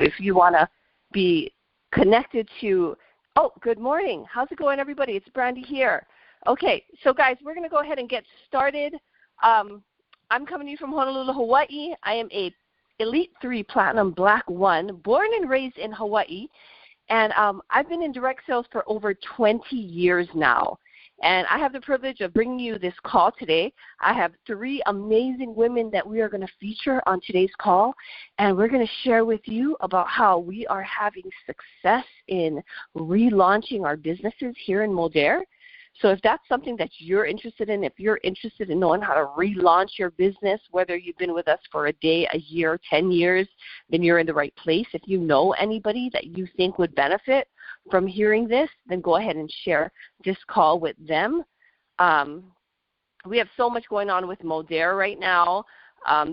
if you want to be connected to, oh, good morning. How's it going, everybody? It's Brandy here. Okay, so guys, we're going to go ahead and get started. I'm coming to you from Honolulu, Hawaii. I am a Elite 3 Platinum Black 1, born and raised in Hawaii. And I've been in direct sales for over 20 years now. And I have the privilege of bringing you this call today. I have 3 amazing women that we are going to feature on today's call. And we're going to share with you about how we are having success in relaunching our businesses here in Modere. So if that's something that you're interested in, if you're interested in knowing how to relaunch your business, whether you've been with us for a day, a year, 10 years, then you're in the right place. If you know anybody that you think would benefit from hearing this, then go ahead and share this call with them. We have so much going on with Modere right now.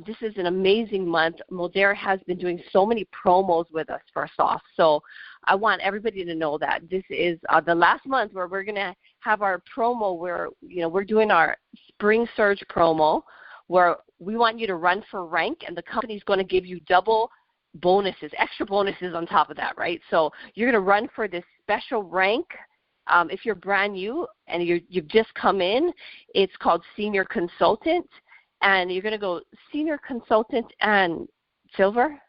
This is an amazing month. Modere has been doing so many promos with us, first off. So I want everybody to know that this is the last month where we're going to have our promo where, we're doing our Spring Surge promo where we want you to run for rank, and the company's going to give you double bonuses, extra bonuses on top of that, right? So you're going to run for this special rank. If you're brand new and you've just come in, it's called Senior Consultant. And you're going to go Senior Consultant and Silver,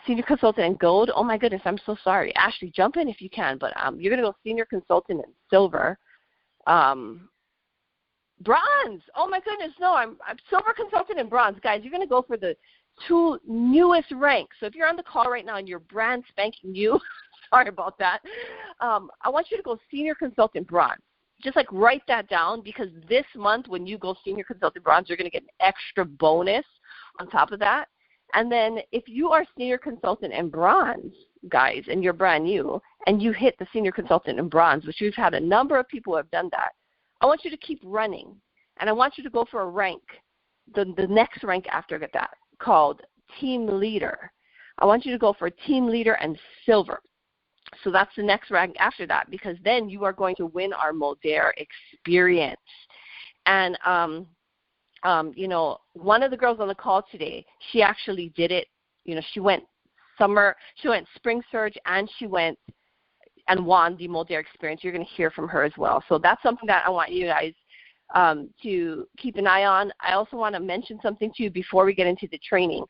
Senior Consultant and Gold. Oh, my goodness, I'm so sorry. Ashley, jump in if you can. But you're going to go Senior Consultant and Silver. Bronze. Oh, my goodness, no, I'm Silver Consultant and Bronze. Guys, you're going to go for the 2 newest ranks. So if you're on the call right now and you're brand spanking new, sorry about that, I want you to go Senior Consultant Bronze. Just write that down, because this month when you go Senior Consultant Bronze, you're going to get an extra bonus on top of that. And then if you are Senior Consultant and Bronze, guys, and you're brand new, and you hit the Senior Consultant and Bronze, which we've had a number of people who have done that, I want you to keep running. And I want you to go for a rank, the next rank after that, called Team Leader. I want you to go for Team Leader and Silver. So that's the next rank after that, because then you are going to win our Modere experience. And, one of the girls on the call today, she actually did it. She went Spring Surge, and she went and won the Modere experience. You're going to hear from her as well. So that's something that I want you guys to keep an eye on. I also want to mention something to you before we get into the training.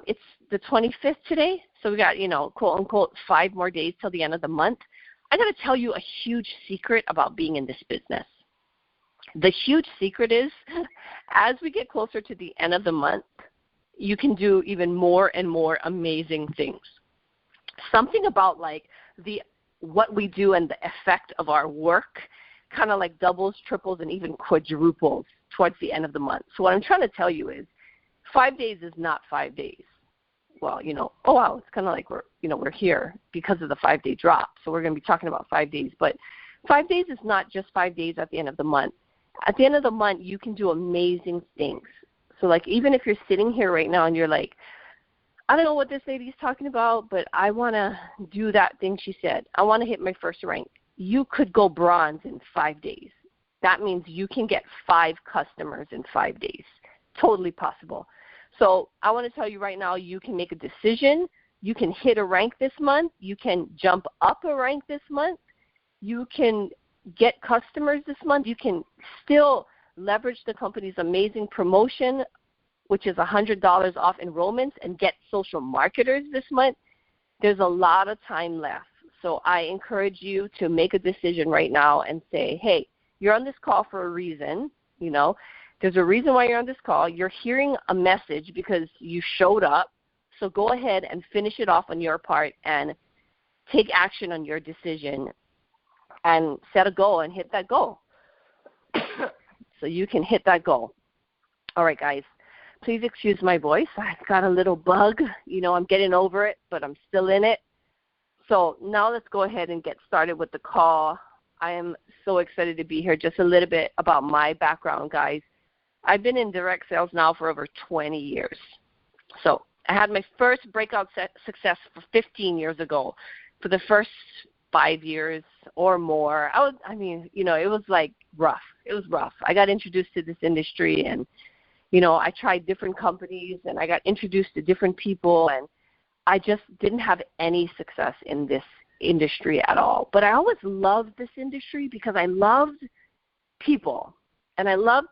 It's the 25th today, so we got, quote unquote, 5 more days till the end of the month. I got to tell you a huge secret about being in this business. The huge secret is, as we get closer to the end of the month, you can do even more and more amazing things. Something about what we do and the effect of our work kind of doubles, triples, and even quadruples towards the end of the month. So what I'm trying to tell you is, 5 days is not 5 days. Well, oh wow, it's kind of we're here because of the 5-day drop. So we're going to be talking about 5 days. But 5 days is not just 5 days at the end of the month. At the end of the month, you can do amazing things. So even if you're sitting here right now and you're I don't know what this lady's talking about, but I want to do that thing she said. I want to hit my first rank. You could go Bronze in 5 days. That means you can get 5 customers in 5 days. Totally possible. So I want to tell you right now, you can make a decision. You can hit a rank this month. You can jump up a rank this month. You can get customers this month. You can still leverage the company's amazing promotion, which is $100 off enrollments, and get social marketers this month. There's a lot of time left. So I encourage you to make a decision right now and say, hey, you're on this call for a reason, There's a reason why you're on this call. You're hearing a message because you showed up. So go ahead and finish it off on your part and take action on your decision and set a goal and hit that goal. So you can hit that goal. All right, guys, please excuse my voice. I've got a little bug. I'm getting over it, but I'm still in it. So now let's go ahead and get started with the call. I am so excited to be here. Just a little bit about my background, guys. I've been in direct sales now for over 20 years. So I had my first breakout success 15 years ago. For the first 5 years or more, it was rough. It was rough. I got introduced to this industry, and, I tried different companies, and I got introduced to different people, and I just didn't have any success in this industry at all. But I always loved this industry because I loved people, and I loved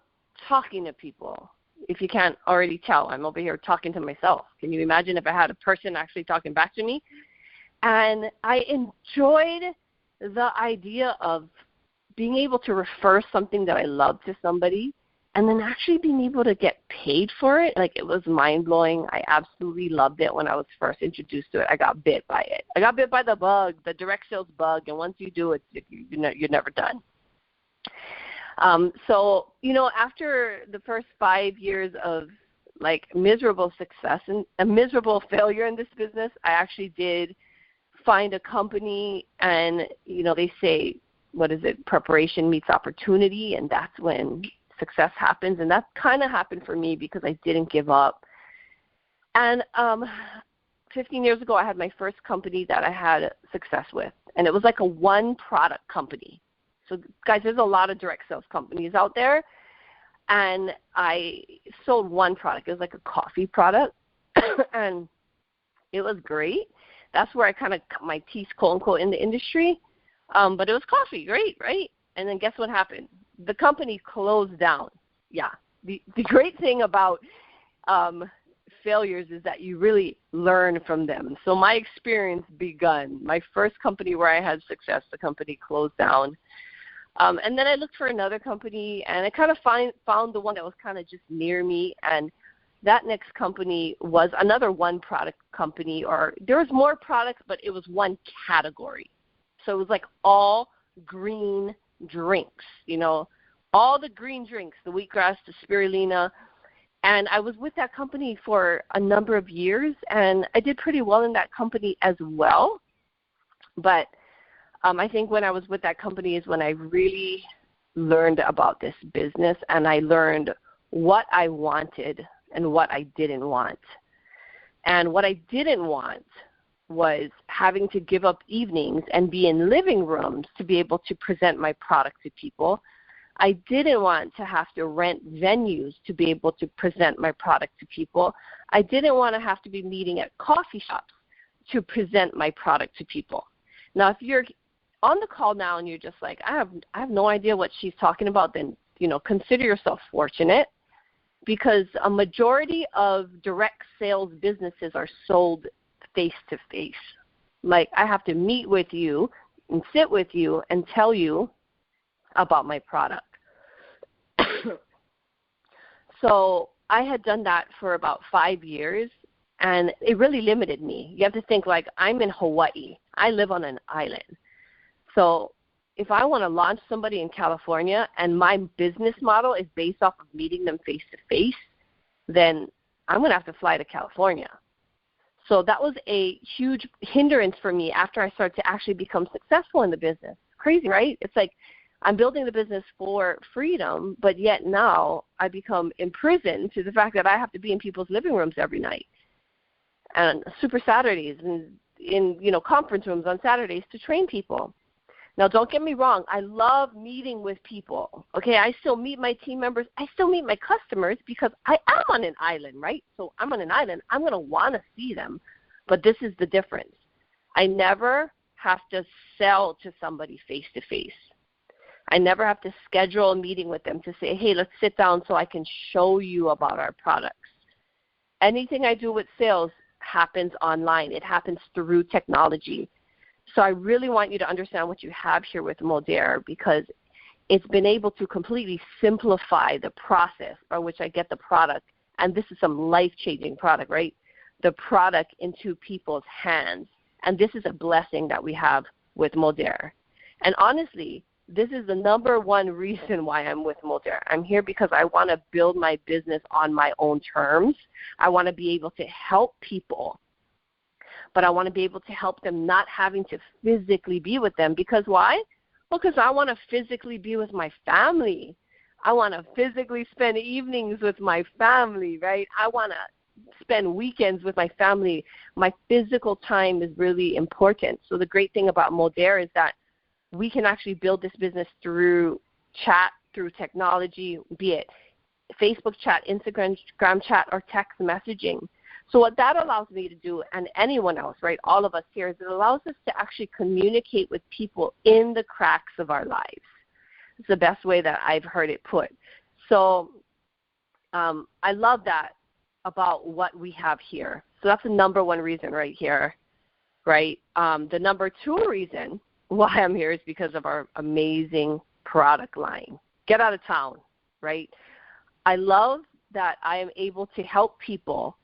talking to people. If you can't already tell, I'm over here talking to myself. Can you imagine if I had a person actually talking back to me? And I enjoyed the idea of being able to refer something that I love to somebody and then actually being able to get paid for it. Like, it was mind-blowing. I absolutely loved it when I was first introduced to it. I got bit by it. I got bit by the bug, the direct sales bug, and once you do it, you're never done. So, after the first 5 years of, like, miserable success and a miserable failure in this business, I actually did find a company, and, they say, preparation meets opportunity, and that's when success happens. And that kind of happened for me because I didn't give up. And 15 years ago, I had my first company that I had success with, and it was like a one-product company. So, guys, there's a lot of direct sales companies out there, and I sold one product. It was like a coffee product, and it was great. That's where I kind of cut my teeth, quote unquote, in the industry. But it was coffee, great, right? And then guess what happened? The company closed down. Yeah. The great thing about failures is that you really learn from them. So my experience begun. My first company where I had success, the company closed down. And then I looked for another company, and I kind of found the one that was kind of just near me. And that next company was another one-product company, or there was more products, but it was one category. So it was like all green drinks, all the green drinks, the wheatgrass, the spirulina. And I was with that company for a number of years, and I did pretty well in that company as well. But I think when I was with that company is when I really learned about this business, and I learned what I wanted and what I didn't want. And what I didn't want was having to give up evenings and be in living rooms to be able to present my product to people. I didn't want to have to rent venues to be able to present my product to people. I didn't want to have to be meeting at coffee shops to present my product to people. Now, if you're on the call now and you're just like, I have no idea what she's talking about, then, consider yourself fortunate, because a majority of direct sales businesses are sold face-to-face. Like, I have to meet with you and sit with you and tell you about my product. So I had done that for about 5 years, and it really limited me. You have to think, like, I'm in Hawaii. I live on an island. So if I want to launch somebody in California and my business model is based off of meeting them face-to-face, then I'm going to have to fly to California. So that was a huge hindrance for me after I started to actually become successful in the business. Crazy, right? It's like I'm building the business for freedom, but yet now I become imprisoned to the fact that I have to be in people's living rooms every night and Super Saturdays and in conference rooms on Saturdays to train people. Now, don't get me wrong. I love meeting with people. Okay, I still meet my team members. I still meet my customers because I am on an island, right? So I'm on an island. I'm going to want to see them. But this is the difference. I never have to sell to somebody face-to-face. I never have to schedule a meeting with them to say, hey, let's sit down so I can show you about our products. Anything I do with sales happens online. It happens through technology. So I really want you to understand what you have here with Modere, because it's been able to completely simplify the process by which I get the product, and this is some life-changing product, right? The product into people's hands. And this is a blessing that we have with Modere. And honestly, this is the number one reason why I'm with Modere. I'm here because I want to build my business on my own terms. I want to be able to help people, but I want to be able to help them not having to physically be with them. Because why? Well, because I want to physically be with my family. I want to physically spend evenings with my family, right? I want to spend weekends with my family. My physical time is really important. So the great thing about Modere is that we can actually build this business through chat, through technology, be it Facebook chat, Instagram chat, or text messaging. So what that allows me to do, and anyone else, right, all of us here, is it allows us to actually communicate with people in the cracks of our lives. It's the best way that I've heard it put. So I love that about what we have here. So that's the number one reason right here, right? The number two reason why I'm here is because of our amazing product line. Get out of town, right? I love that I am able to help people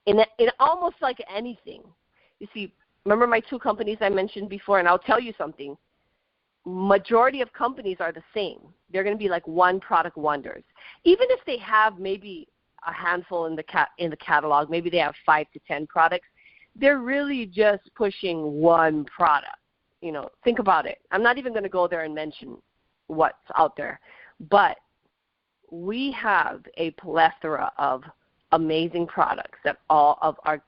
in almost like anything. You see, remember my two companies I mentioned before, and I'll tell you something. Majority of companies are the same. They're going to be like one product wonders. Even if they have maybe a handful in the catalog, maybe they have 5 to 10 products, they're really just pushing one product. You know, think about it. I'm not even going to go there and mention what's out there, but we have a plethora of amazing products that all of our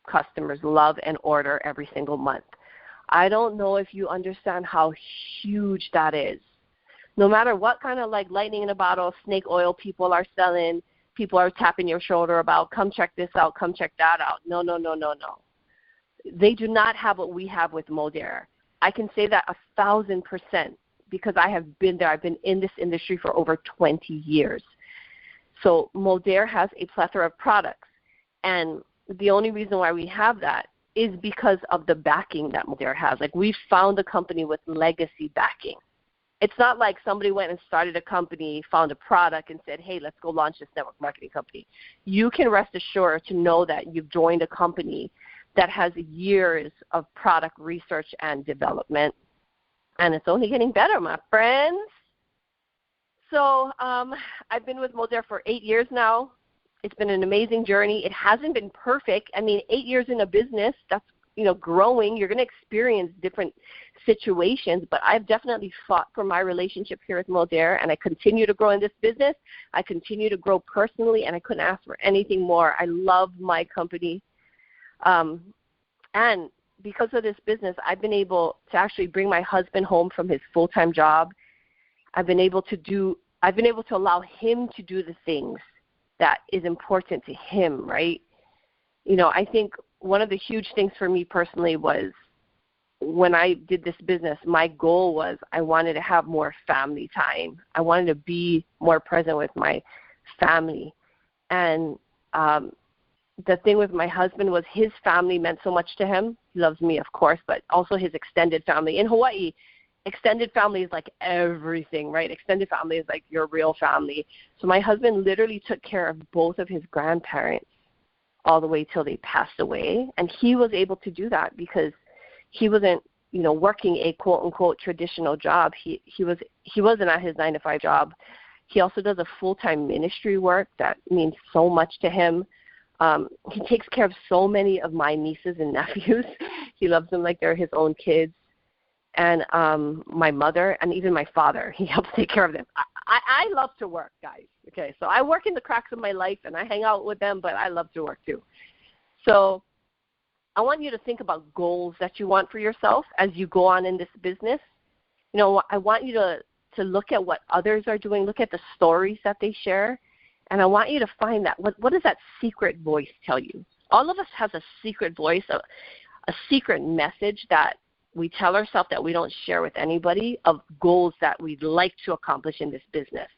customers love and order every single month. I don't know if you understand how huge that is. No matter what kind of like lightning in a bottle, snake oil people are selling, people are tapping your shoulder about, come check this out, come check that out. No. They do not have what we have with Modere. I can say that 1,000% because I have been there. I've been in this industry for over 20 years. So Modere has a plethora of products, and the only reason why we have that is because of the backing that Modere has. Like, we found a company with legacy backing. It's not like somebody went and started a company, found a product, and said, hey, let's go launch this network marketing company. You can rest assured to know that you've joined a company that has years of product research and development, and it's only getting better, my friends. So I've been with Modere for 8 years now. It's been an amazing journey. It hasn't been perfect. I mean, 8 years in a business, that's, growing. You're going to experience different situations, but I've definitely fought for my relationship here with Modere, and I continue to grow in this business. I continue to grow personally, and I couldn't ask for anything more. I love my company. And because of this business, I've been able to actually bring my husband home from his full-time job. I've been able to allow him to do the things that is important to him, right? I think one of the huge things for me personally was when I did this business, my goal was I wanted to have more family time. I wanted to be more present with my family. And the thing with my husband was his family meant so much to him. He loves me, of course, but also his extended family. In Hawaii, extended family is like everything, right? Extended family is like your real family. So my husband literally took care of both of his grandparents all the way till they passed away. And he was able to do that because he wasn't, working a quote-unquote traditional job. He wasn't at his 9-to-5 job. He also does a full-time ministry work that means so much to him. He takes care of so many of my nieces and nephews. He loves them like they're his own kids. And my mother and even my father, he helps take care of them. I love to work, guys. Okay, so I work in the cracks of my life, and I hang out with them, but I love to work too. So I want you to think about goals that you want for yourself as you go on in this business. I want you to look at what others are doing, look at the stories that they share, and I want you to find that. What does that secret voice tell you? All of us has a secret voice, a secret message that we tell ourselves that we don't share with anybody of goals that we'd like to accomplish in this business.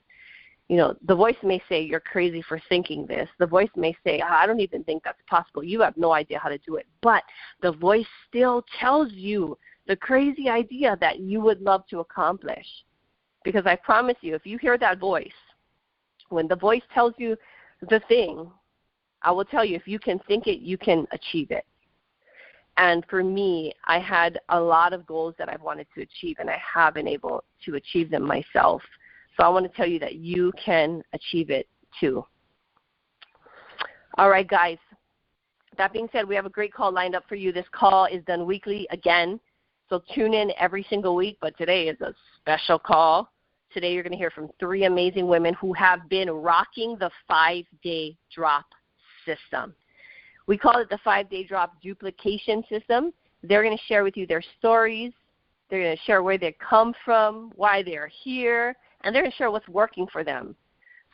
The voice may say, you're crazy for thinking this. The voice may say, I don't even think that's possible. You have no idea how to do it. But the voice still tells you the crazy idea that you would love to accomplish. Because I promise you, if you hear that voice, when the voice tells you the thing, I will tell you, if you can think it, you can achieve it. And for me, I had a lot of goals that I've wanted to achieve, and I have been able to achieve them myself. So I want to tell you that you can achieve it too. All right, guys. That being said, we have a great call lined up for you. This call is done weekly again, so tune in every single week, but today is a special call. Today you're going to hear from 3 amazing women who have been rocking the 5-day drop system. We call it the 5-day drop duplication system. They're going to share with you their stories. They're going to share where they come from, why they're here, and they're going to share what's working for them.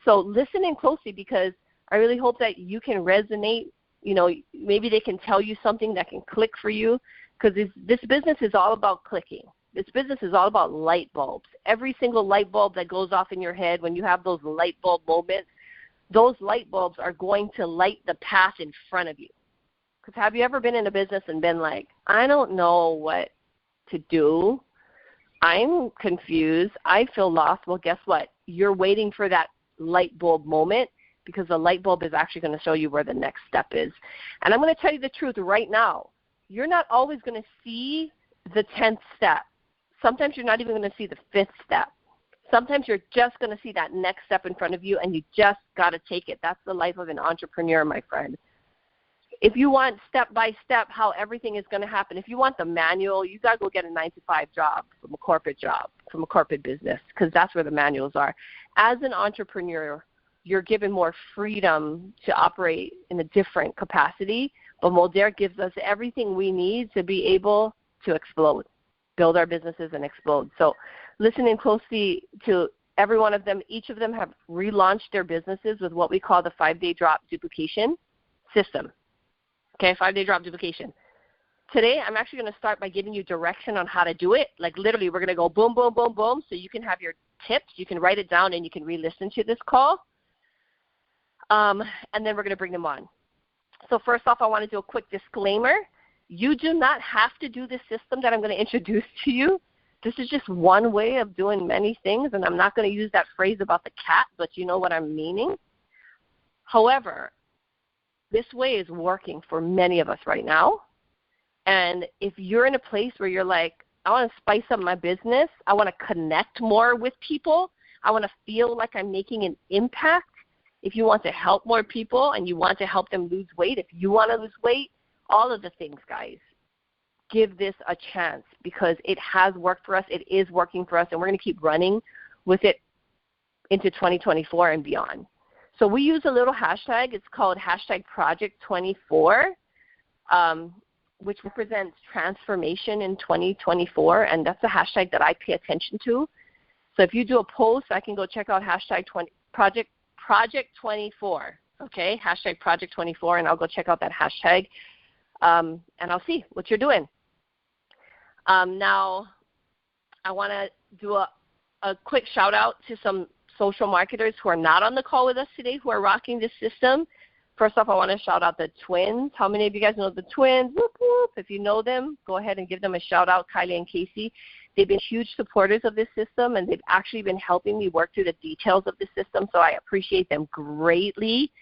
So listen in closely because I really hope that you can resonate maybe they can tell you something that can click for you, because this business is all about clicking. This business is all about light bulbs. Every single light bulb that goes off in your head when you have those light bulb moments, those light bulbs are going to light the path in front of you. Because have you ever been in a business and been like, I don't know what to do. I'm confused. I feel lost. Well, guess what? You're waiting for that light bulb moment, because the light bulb is actually going to show you where the next step is. And I'm going to tell you the truth right now. You're not always going to see the 10th step. Sometimes you're not even going to see the 5th step. Sometimes you're just going to see that next step in front of you, and you just got to take it. That's the life of an entrepreneur, my friend. If you want step by step how everything is going to happen, if you want the manual, you got to go get a 9-to-5 job, from a corporate business, because that's where the manuals are. As an entrepreneur, you're given more freedom to operate in a different capacity, but Moldair gives us everything we need to be able to explode, build our businesses and explode. So listening closely to every one of them, each of them have relaunched their businesses with what we call the 5-day drop duplication system. Okay, 5-day drop duplication. Today, I'm actually going to start by giving you direction on how to do it. Like literally, we're going to go boom, boom, boom, boom, so you can have your tips. You can write it down and you can re-listen to this call. And then we're going to bring them on. So first off, I want to do a quick disclaimer. You do not have to do this system that I'm going to introduce to you. This is just one way of doing many things, and I'm not going to use that phrase about the cat, but you know what I'm meaning. However, this way is working for many of us right now. And if you're in a place where you're like, I want to spice up my business, I want to connect more with people, I want to feel like I'm making an impact, if you want to help more people and you want to help them lose weight, if you want to lose weight, all of the things, guys, give this a chance, because it has worked for us, it is working for us, and we're going to keep running with it into 2024 and beyond. So we use a little hashtag. It's called #Project24, which represents transformation in 2024, and that's a hashtag that I pay attention to. So if you do a post, I can go check out Project24, okay, #Project24, and I'll go check out that hashtag, and I'll see what you're doing. Now, I want to do a quick shout-out to some social marketers who are not on the call with us today, who are rocking this system. First off, I want to shout out the twins. How many of you guys know the twins? Whoop, whoop. If you know them, go ahead and give them a shout-out, Kylie and Casey. They've been huge supporters of this system, and they've actually been helping me work through the details of the system, so I appreciate them greatly.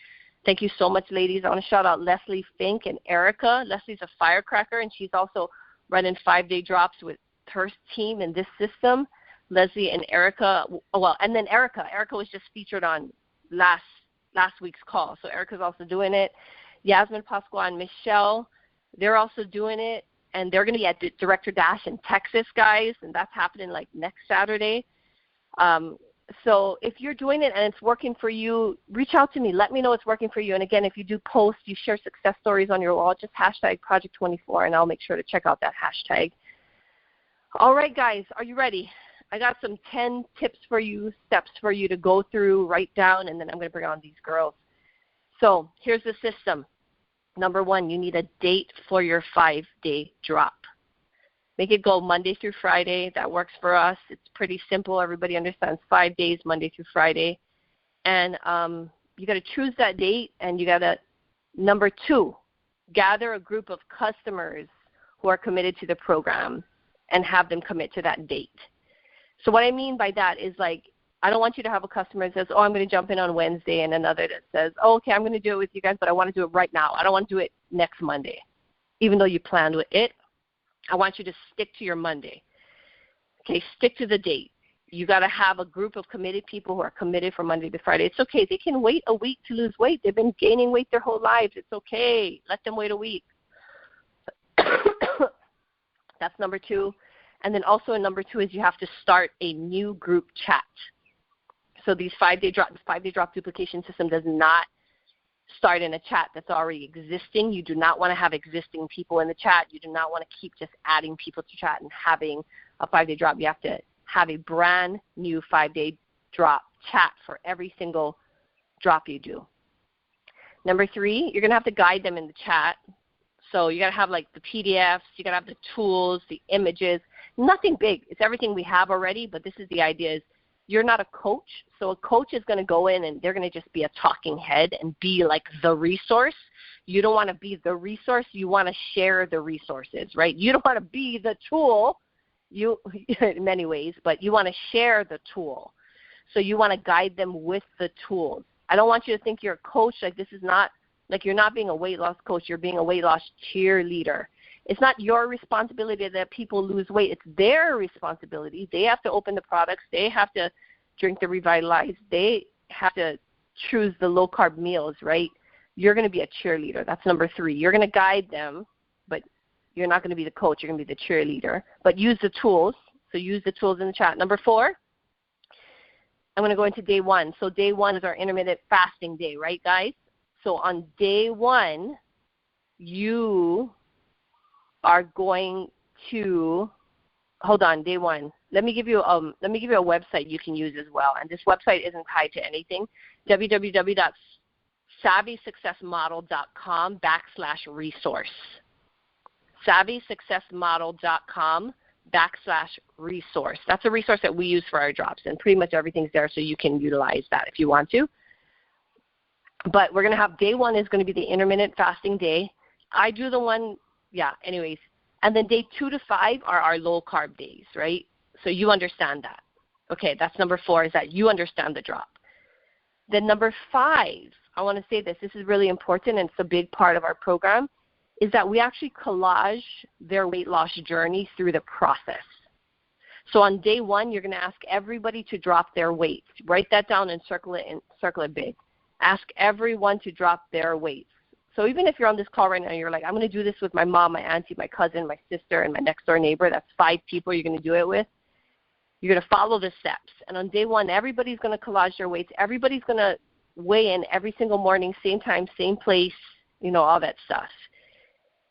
Thank you so much, ladies. I want to shout out Leslie Fink and Erica. Leslie's a firecracker, and she's also running 5-day drops with her team in this system. Leslie and Erica, well, and then Erica. Erica was just featured on last week's call, so Erica's also doing it. Yasmin Pasqua and Michelle, they're also doing it, and they're going to be at Director Dash in Texas, guys, and that's happening like next Saturday. So if you're doing it and it's working for you, reach out to me. Let me know it's working for you. And again, if you do post, you share success stories on your wall, just #Project24, and I'll make sure to check out that hashtag. All right, guys, are you ready? I got some 10 tips for you, steps for you to go through, write down, and then I'm going to bring on these girls. So here's the system. Number 1, you need a date for your 5-day drop. Make it go Monday through Friday. That works for us. It's pretty simple. Everybody understands 5 days, Monday through Friday. And you got to choose that date, and you got to, number 2, gather a group of customers who are committed to the program and have them commit to that date. So what I mean by that is, like, I don't want you to have a customer that says, oh, I'm going to jump in on Wednesday, and another that says, oh, okay, I'm going to do it with you guys, but I want to do it right now. I don't want to do it next Monday, even though you planned with it. I want you to stick to your Monday. Okay, stick to the date. You got to have a group of committed people who are committed from Monday to Friday. It's okay. They can wait a week to lose weight. They've been gaining weight their whole lives. It's okay. Let them wait a week. That's number 2. And then also in number 2 is you have to start a new group chat. So these 5-day drop duplication system does not start in a chat that's already existing. You do not want to have existing people in the chat. You do not want to keep just adding people to chat and having a 5-day drop. You have to have a brand new 5-day drop chat for every single drop you do. Number 3, you're going to have to guide them in the chat. So you got to have like the PDFs, you got to have the tools, the images, nothing big. It's everything we have already, but this is the idea is you're not a coach. So a coach is going to go in and they're going to just be a talking head and be like the resource. You don't want to be the resource. You want to share the resources, right? You don't want to be the tool in many ways, but you want to share the tool. So you want to guide them with the tools. I don't want you to think you're a coach. Like this is not, like you're not being a weight loss coach. You're being a weight loss cheerleader. It's not your responsibility that people lose weight. It's their responsibility. They have to open the products. They have to drink the Revitalize. They have to choose the low-carb meals, right? You're going to be a cheerleader. That's number 3. You're going to guide them, but you're not going to be the coach. You're going to be the cheerleader. But use the tools. So use the tools in the chat. Number 4, I'm going to go into day 1. So day 1 is our intermittent fasting day, right, guys? So on day 1, you are going to hold on. Day 1. Let me give you a website you can use as well. And this website isn't tied to anything. www.SavvySuccessModel.com/resource. SavvySuccessModel.com/resource. That's a resource that we use for our drops, and pretty much everything's there, so you can utilize that if you want to. But we're going to have day 1 is going to be the intermittent fasting day. I do the one, anyways. And then day 2 to 5 are our low-carb days, right? So you understand that. Okay, that's number 4 is that you understand the drop. Then number 5, I want to say this. This is really important, and it's a big part of our program, is that we actually collage their weight loss journey through the process. So on day 1, you're going to ask everybody to drop their weight. Write that down and circle it big. Ask everyone to drop their weights. So even if you're on this call right now, you're like, I'm going to do this with my mom, my auntie, my cousin, my sister, and my next door neighbor. That's 5 people you're going to do it with. You're going to follow the steps. And on day 1, everybody's going to collage their weights. Everybody's going to weigh in every single morning, same time, same place, all that stuff.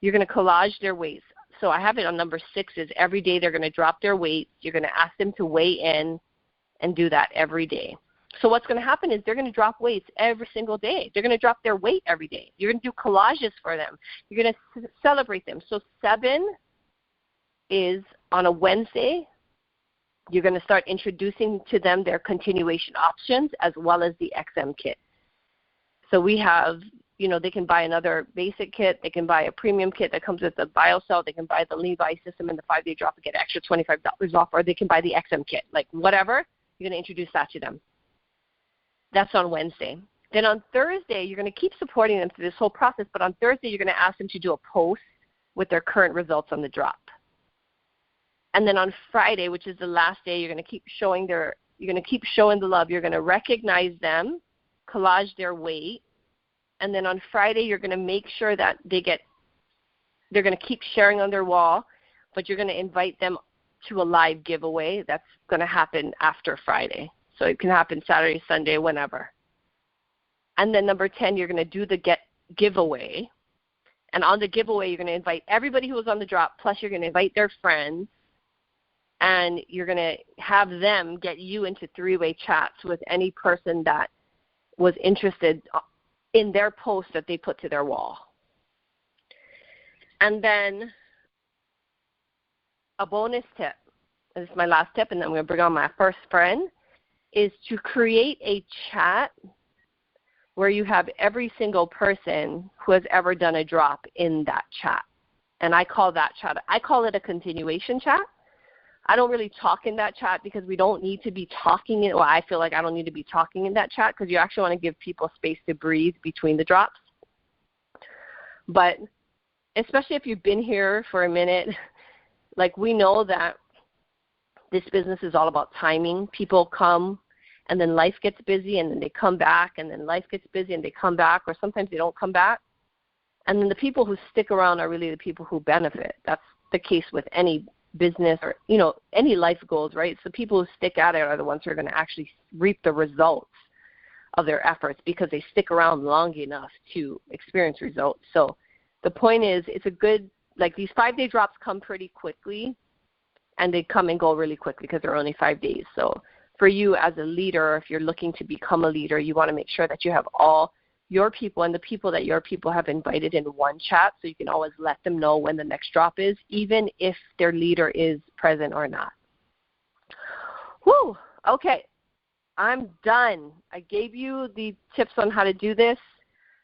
You're going to collage their weights. So I have it on number 6 is every day they're going to drop their weights. You're going to ask them to weigh in and do that every day. So what's going to happen is they're going to drop weights every single day. They're going to drop their weight every day. You're going to do collages for them. You're going to celebrate them. So 7 is on a Wednesday. You're going to start introducing to them their continuation options as well as the XM kit. So we have, they can buy another basic kit. They can buy a premium kit that comes with the BioCell. They can buy the Levi system and the 5-day drop and get extra $25 off, or they can buy the XM kit. Like whatever, you're going to introduce that to them. That's on Wednesday. Then on Thursday, you're going to keep supporting them through this whole process, but on Thursday, you're going to ask them to do a post with their current results on the drop. And then on Friday, which is the last day, you're going to keep showing the love. You're going to recognize them, collage their weight, and then on Friday, you're going to make sure that they're going to keep sharing on their wall, but you're going to invite them to a live giveaway that's going to happen after Friday. So it can happen Saturday, Sunday, whenever. And then number 10, you're going to do the giveaway. And on the giveaway, you're going to invite everybody who was on the drop, plus you're going to invite their friends, and you're going to have them get you into 3-way chats with any person that was interested in their post that they put to their wall. And then a bonus tip. This is my last tip, and then I'm going to bring on my first friend, is to create a chat where you have every single person who has ever done a drop in that chat. And I call that chat, I call it a continuation chat. I don't really talk in that chat because we don't need to be talking in, well, I feel like I don't need to be talking in that chat because you actually want to give people space to breathe between the drops. But especially if you've been here for a minute, like we know that this business is all about timing. People come and then life gets busy and then they come back, and then life gets busy and they come back, or sometimes they don't come back. And then the people who stick around are really the people who benefit. That's the case with any business or, any life goals, right? So people who stick at it are the ones who are going to actually reap the results of their efforts because they stick around long enough to experience results. So the point is, it's a good, like these 5-day drops come pretty quickly, and they come and go really quickly because they're only 5 days. So for you as a leader, if you're looking to become a leader, you want to make sure that you have all your people and the people that your people have invited in one chat, so you can always let them know when the next drop is, even if their leader is present or not. Whew, okay, I'm done. I gave you the tips on how to do this.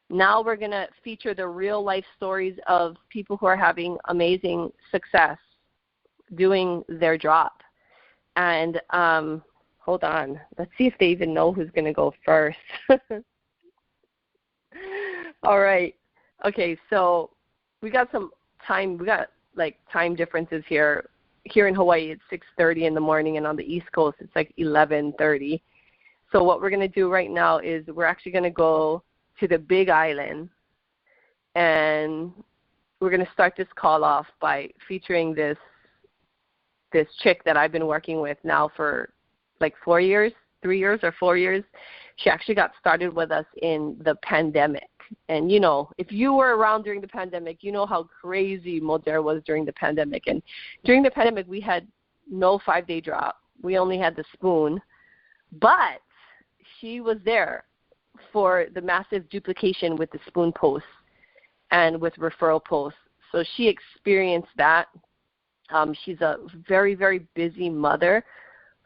Now we're going to feature the real life stories of people who are having amazing success doing their drop. And hold on. Let's see if they even know who's going to go first. All right. Okay, so we got some time. We got like time differences here. Here in Hawaii, it's 6:30 in the morning, and on the East Coast, it's like 11:30. So what we're going to do right now is we're actually going to go to the Big Island, and we're going to start this call off by featuring this chick that I've been working with now for like 4 years, 3 years or 4 years. She actually got started with us in the pandemic. And, you know, if you were around during the pandemic, you know how crazy Modere was during the pandemic. And during the pandemic, we had no 5-day drop. We only had the spoon. But she was there for the massive duplication with the spoon posts and with referral posts. So she experienced that. She's a very, very busy mother.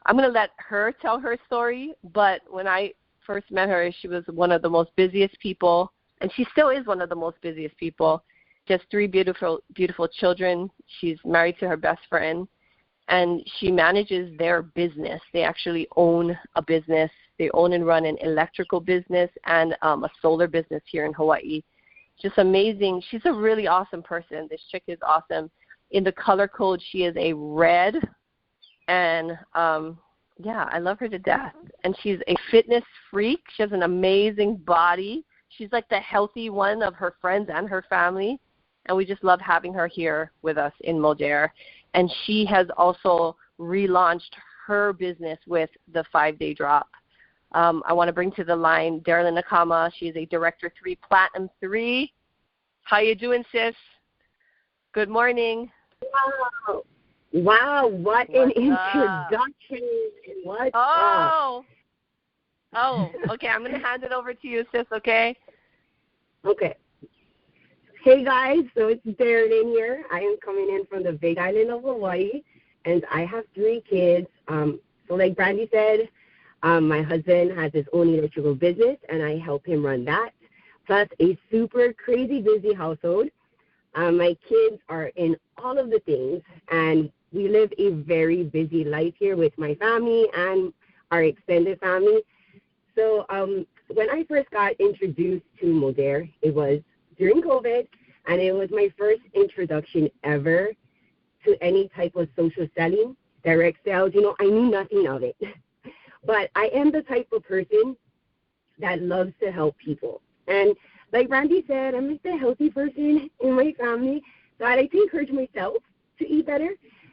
I'm going to let her tell her story, but when I first met her, she was one of the most busiest people, and she still is one of the most busiest people. She has 3 beautiful, beautiful children. She's married to her best friend, and she manages their business. They actually own a business. They own and run an electrical business and a solar business here in Hawaii. Just amazing. She's a really awesome person. This chick is awesome. In the color code, she is a red, and yeah, I love her to death. And she's a fitness freak. She has an amazing body. She's like the healthy one of her friends and her family, and we just love having her here with us in Modere. And she has also relaunched her business with the 5-day drop. I want to bring to the line Derrilyn Nakama. She's a Director 3, Platinum 3. How you doing, sis? Good morning. Wow. Wow, what an introduction. What's up? Oh, okay, I'm going to hand it over to you, sis, okay? Okay. Hey, guys, so it's Derrilyn here. I am coming in from the Big Island of Hawaii, and I have 3 kids. So like Brandy said, my husband has his own electrical business, and I help him run that, plus a super crazy busy household. My kids are in all of the things, and we live a very busy life here with my family and our extended family. So when I first got introduced to Modere, it was during COVID, and it was my first introduction ever to any type of social selling, direct sales. You know, I knew nothing of it. But I am the type of person that loves to help people. And like Brandy said, I'm just a healthy person in my family, so I like to encourage myself to eat better,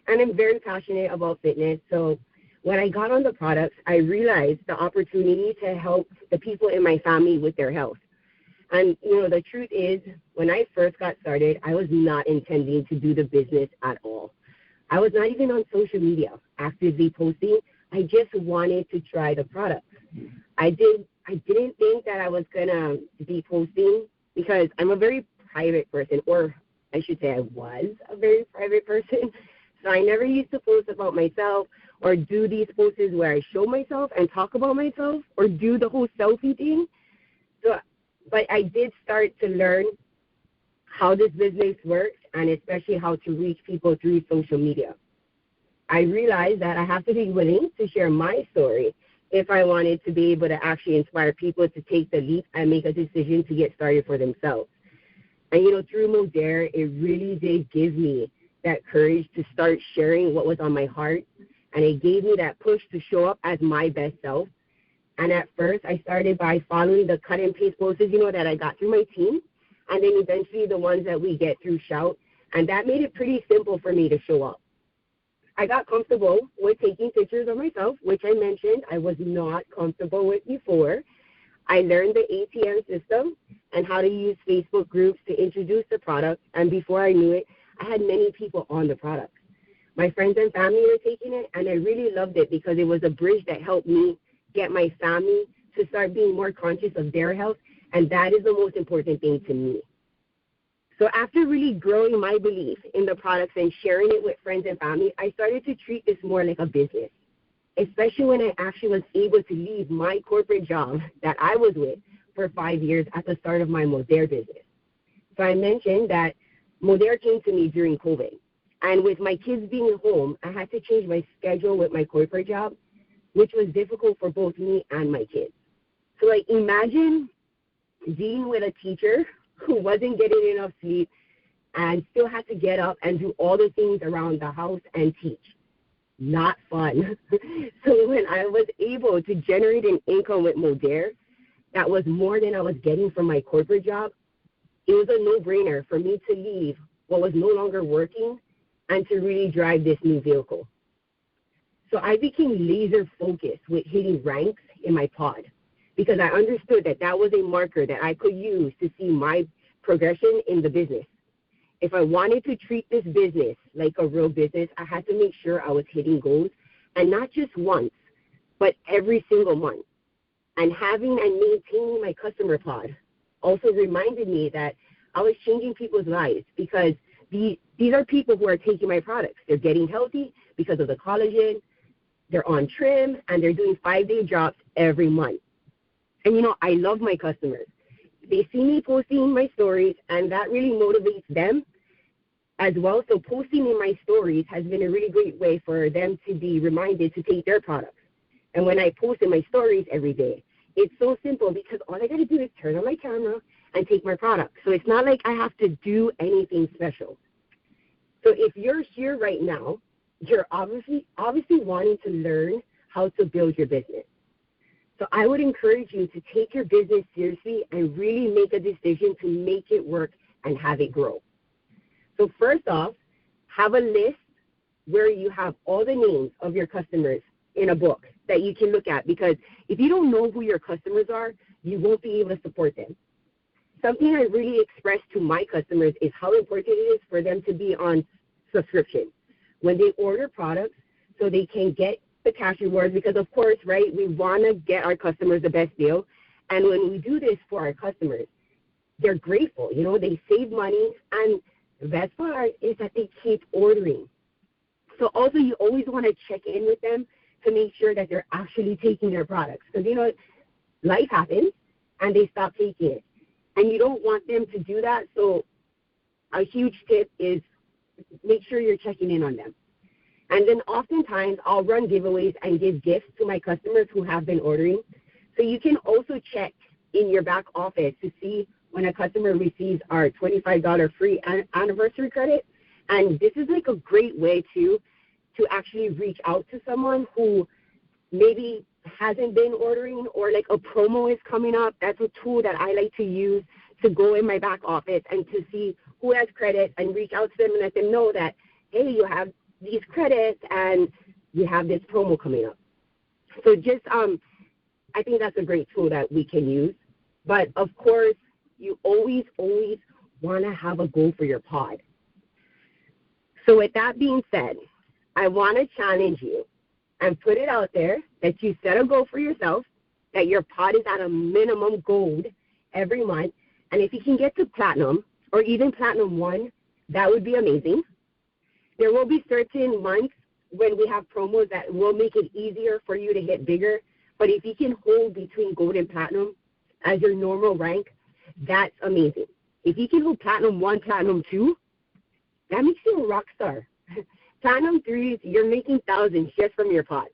and I'm very passionate about fitness. So when I got on the products, I realized the opportunity to help the people in my family with their health. And, you know, the truth is, when I first got started, I was not intending to do the business at all. I was not even on social media actively posting. I just wanted to try the products. I didn't think that I was going to be posting because I'm a very private person, or I should say I was a very private person. So I never used to post about myself or do these posts where I show myself and talk about myself or do the whole selfie thing. So, but I did start to learn how this business works, and especially how to reach people through social media. I realized that I have to be willing to share my story if I wanted to be able to actually inspire people to take the leap and make a decision to get started for themselves. And, you know, through Modere, it really did give me that courage to start sharing what was on my heart, and it gave me that push to show up as my best self. And at first, I started by following the cut and paste posts, you know, that I got through my team, and then eventually the ones that we get through Shout, and that made it pretty simple for me to show up. I got comfortable with taking pictures of myself, which I mentioned I was not comfortable with before. I learned the ATM system and how to use Facebook groups to introduce the product, and before I knew it, I had many people on the product. My friends and family were taking it, and I really loved it because it was a bridge that helped me get my family to start being more conscious of their health And that is the most important thing to me. So after really growing my belief in the products and sharing it with friends and family, I started to treat this more like a business, especially when I actually was able to leave my corporate job that I was with for 5 years at the start of my Modere business. So I mentioned that Modere came to me during COVID. And with my kids being at home, I had to change my schedule with my corporate job, which was difficult for both me and my kids. So, like, imagine dealing with a teacher who wasn't getting enough sleep and still had to get up and do all the things around the house and teach. Not fun. So when I was able to generate an income with Modere that was more than I was getting from my corporate job, it was a no-brainer for me to leave what was no longer working and to really drive this new vehicle. So I became laser-focused with hitting ranks in my pod because I understood that that was a marker that I could use to see my progression in the business. If I wanted to treat this business like a real business, I had to make sure I was hitting goals, and not just once, but every single month. And having and maintaining my customer pod also reminded me that I was changing people's lives because these are people who are taking my products. They're getting healthy because of the collagen, they're on trim, and they're doing 5-day drops every month. And, you know, I love my customers. They see me posting my stories, and that really motivates them as well. So posting in my stories has been a really great way for them to be reminded to take their products. And when I post in my stories every day, it's so simple because all I got to do is turn on my camera and take my product. So it's not like I have to do anything special. So if you're here right now, you're obviously wanting to learn how to build your business. So I would encourage you to take your business seriously and really make a decision to make it work and have it grow. So first off, have a list where you have all the names of your customers in a book that you can look at, because if you don't know who your customers are, you won't be able to support them. Something I really express to my customers is how important it is for them to be on subscription when they order products so they can get the cash rewards, because of course, right, we want to get our customers the best deal. And when we do this for our customers, they're grateful. You know, they save money, and the best part is that they keep ordering. So also you always want to check in with them to make sure that they're actually taking their products, because, you know, life happens and they stop taking it. And you don't want them to do that. So a huge tip is make sure you're checking in on them. And then oftentimes I'll run giveaways and give gifts to my customers who have been ordering. So you can also check in your back office to see when a customer receives our $25 free anniversary credit. And this is like a great way to actually reach out to someone who maybe hasn't been ordering, or like a promo is coming up. That's a tool that I like to use to go in my back office and to see who has credit and reach out to them and let them know that, hey, you have these credits and you have this promo coming up. So just, I think that's a great tool that we can use. But of course, you always want to have a goal for your pod. So with that being said, I want to challenge you and put it out there that you set a goal for yourself, that your pod is at a minimum gold every month. And if you can get to platinum or even platinum 1, that would be amazing. There will be certain months when we have promos that will make it easier for you to hit bigger. But if you can hold between gold and platinum as your normal rank, that's amazing. If you can hold platinum 1, platinum 2, that makes you a rock star. Platinum 3s, you're making thousands just from your pod.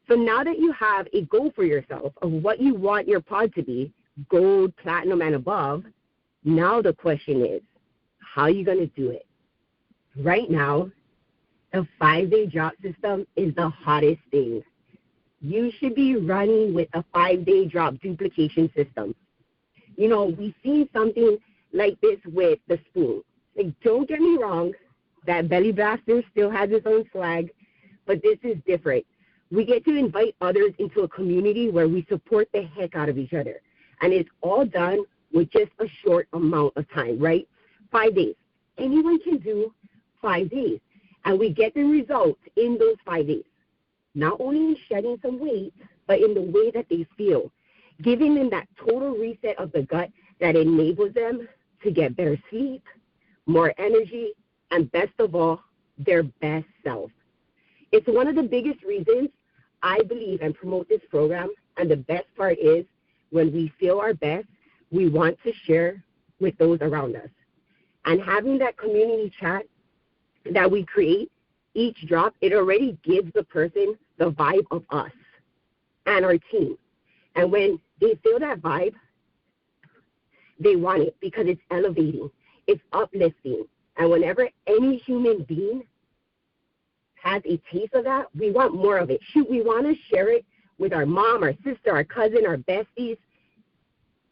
So now that you have a goal for yourself of what you want your pod to be, gold, platinum, and above, now the question is, how are you going to do it? Right now, the 5-day drop system is the hottest thing. You should be running with a 5-day drop duplication system. You know, we've seen something like this with the spoon. Like, don't get me wrong, that Belly Blaster still has its own swag, but this is different. We get to invite others into a community where we support the heck out of each other. And it's all done with just a short amount of time, right? 5 days. Anyone can do 5 days. And we get the results in those 5 days. Not only in shedding some weight, but in the way that they feel. giving them that total reset of the gut that enables them to get better sleep, more energy, and best of all, their best self. It's one of the biggest reasons I believe and promote this program, and the best part is when we feel our best, we want to share with those around us. And having that community chat that we create, each drop, it already gives the person the vibe of us and our team. And when they feel that vibe, they want it because it's elevating, it's uplifting. And whenever any human being has a taste of that, we want more of it. Shoot, we want to share it with our mom, our sister, our cousin, our besties,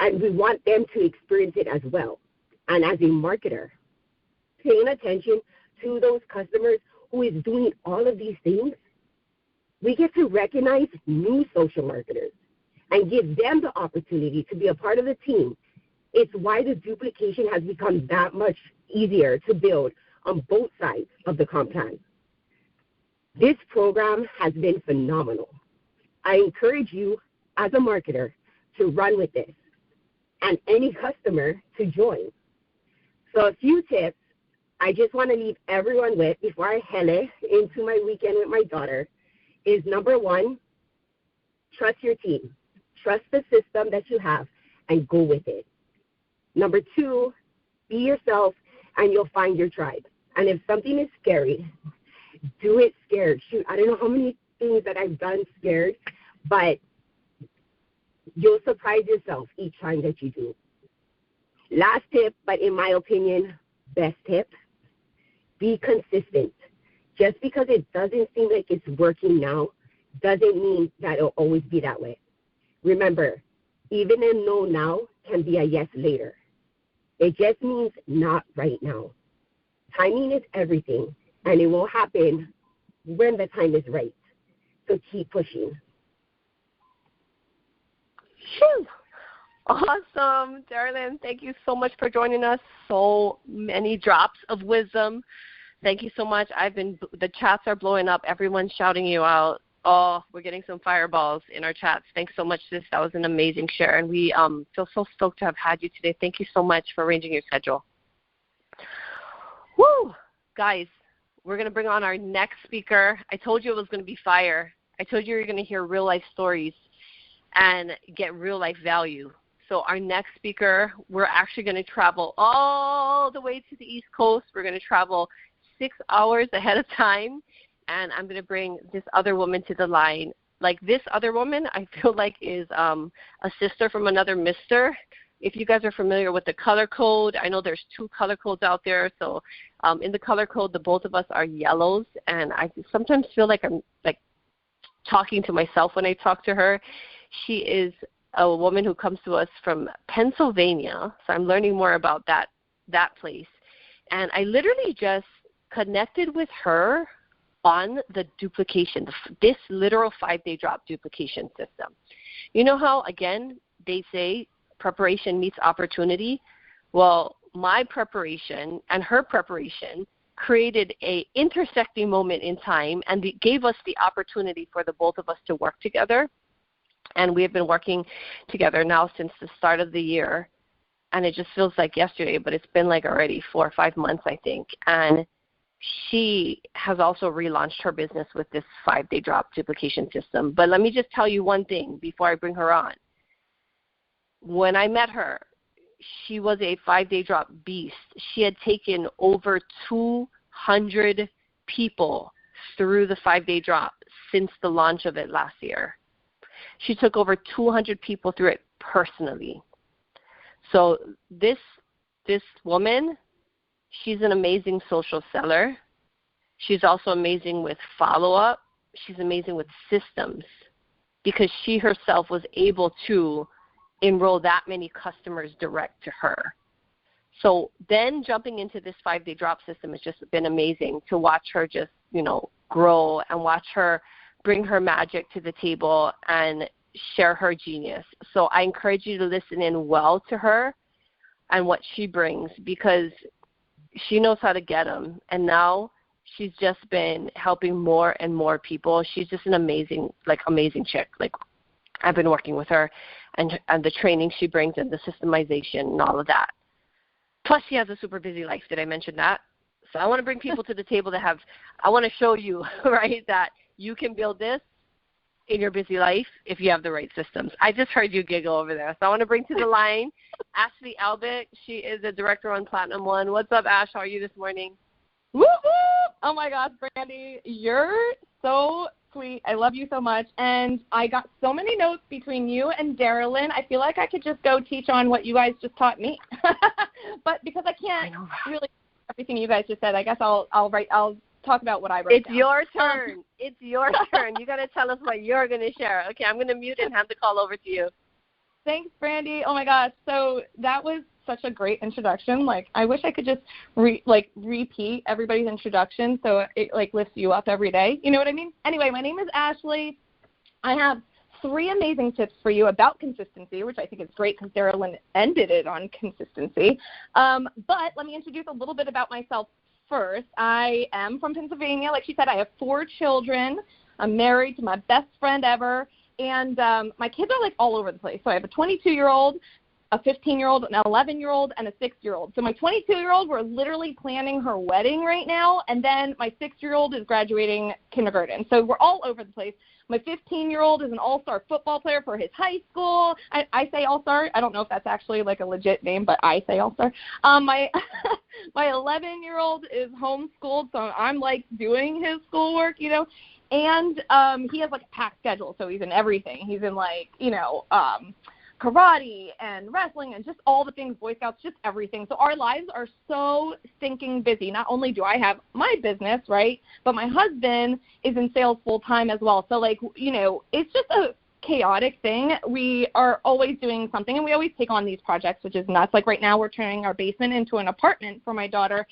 and we want them to experience it as well. And as a marketer, paying attention to those customers who is doing all of these things, we get to recognize new social marketers and give them the opportunity to be a part of the team. It's why the duplication has become that much easier to build on both sides of the comp plan. This program has been phenomenal. I encourage you as a marketer to run with this and any customer to join. So a few tips I just want to leave everyone with before I head into my weekend with my daughter is number one, trust your team. Trust the system that you have and go with it. Number two, be yourself and you'll find your tribe. And if something is scary, do it scared. Shoot, I don't know how many things that I've done scared, but you'll surprise yourself each time that you do. Last tip, but in my opinion, best tip, be consistent. Just because it doesn't seem like it's working now doesn't mean that it'll always be that way. Remember, even a no now can be a yes later. It just means not right now. Timing is everything, and it will happen when the time is right. So keep pushing. Whew. Awesome, Derrilyn. Thank you so much for joining us. So many drops of wisdom. Thank you so much. The chats are blowing up. Everyone's shouting you out. Oh, we're getting some fireballs in our chats. Thanks so much, sis. That was an amazing share, and we feel so stoked to have had you today. Thank you so much for arranging your schedule. Woo! Guys, we're going to bring on our next speaker. I told you it was going to be fire. I told you were going to hear real-life stories and get real-life value. So our next speaker, we're actually going to travel all the way to the East Coast. We're going to travel 6 hours ahead of time, and I'm going to bring this other woman to the line. Like this other woman, I feel like is a sister from another mister. If you guys are familiar with the color code, I know there's 2 color codes out there. So in the color code, the both of us are yellows, and I sometimes feel like I'm like talking to myself when I talk to her. She is a woman who comes to us from Pennsylvania, so I'm learning more about that place. And I literally just connected with her on the duplication, this literal 5-day drop duplication system. You know how, again, they say preparation meets opportunity? Well, my preparation and her preparation created a intersecting moment in time and gave us the opportunity for the both of us to work together. And we have been working together now since the start of the year. And it just feels like yesterday, but it's been like already 4 or 5 months, I think. And she has also relaunched her business with this 5-day drop duplication system. But let me just tell you one thing before I bring her on. When I met her, she was a 5-day drop beast. She had taken over 200 people through the 5-day drop since the launch of it last year. She took over 200 people through it personally. So this woman, she's an amazing social seller. She's also amazing with follow-up. She's amazing with systems because she herself was able to enroll that many customers direct to her. So then jumping into this 5-day drop system has just been amazing to watch her just, grow and watch her bring her magic to the table and share her genius. So I encourage you to listen in well to her and what she brings because she knows how to get them. And now she's just been helping more and more people. She's just an amazing chick. Like I've been working with her and the training she brings and the systemization and all of that. Plus, she has a super busy life. Did I mention that? So I want to bring people to the table I want to show you, right, that you can build this in your busy life if you have the right systems. I just heard you giggle over there. So I want to bring to the line Ashley Albeck. She is a director on Platinum One. What's up, Ash? How are you this morning? Woo-hoo! Oh, my gosh, Brandy, you're so sweet. I love you so much. And I got so many notes between you and Derrilyn. I feel like I could just go teach on what you guys just taught me. But because I can't really everything you guys just said, I guess I'll talk about what I wrote down. Your turn. It's your turn. You got to tell us what you're going to share. Okay, I'm going to mute and hand the call over to you. Thanks, Brandy. Oh, my gosh. So that was such a great introduction. Like, I wish I could just repeat everybody's introduction so it, lifts you up every day. You know what I mean? Anyway, my name is Ashley. I have 3 amazing tips for you about consistency, which I think is great because Derrilyn ended it on consistency. But let me introduce a little bit about myself first. I am from Pennsylvania. Like she said, I have 4 children. I'm married to my best friend ever. And my kids are, all over the place. So I have a 22-year-old, a 15-year-old, an 11-year-old, and a 6-year-old. So my 22-year-old, we're literally planning her wedding right now. And then my 6-year-old is graduating kindergarten. So we're all over the place. My 15-year-old is an all-star football player for his high school. I say all-star. I don't know if that's actually a legit name, but I say all-star. My 11-year-old is homeschooled, so I'm doing his schoolwork, And he has a packed schedule, so he's in everything. He's in karate and wrestling and just all the things, Boy Scouts, just everything. So our lives are so stinking busy. Not only do I have my business, right, but my husband is in sales full-time as well. So, it's just a chaotic thing. We are always doing something, and we always take on these projects, which is nuts. Right now we're turning our basement into an apartment for my daughter,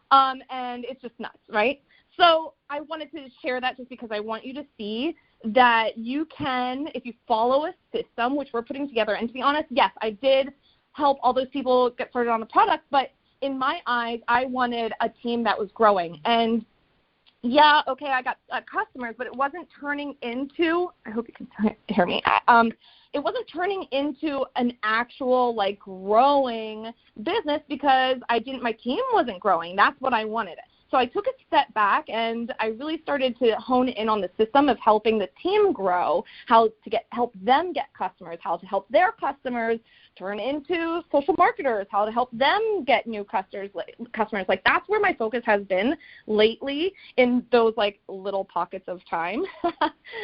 and it's just nuts, right? So I wanted to share that just because I want you to see that you can, if you follow a system, which we're putting together, and to be honest, yes, I did help all those people get started on the product, but in my eyes, I wanted a team that was growing. And yeah, okay, I got customers, but it wasn't turning into, I hope you can hear me, it wasn't turning into an actual growing business because my team wasn't growing. That's what I wanted. So I took a step back, and I really started to hone in on the system of helping the team grow, how to help them get customers, how to help their customers turn into social marketers, how to help them get new customers. That's where my focus has been lately in those little pockets of time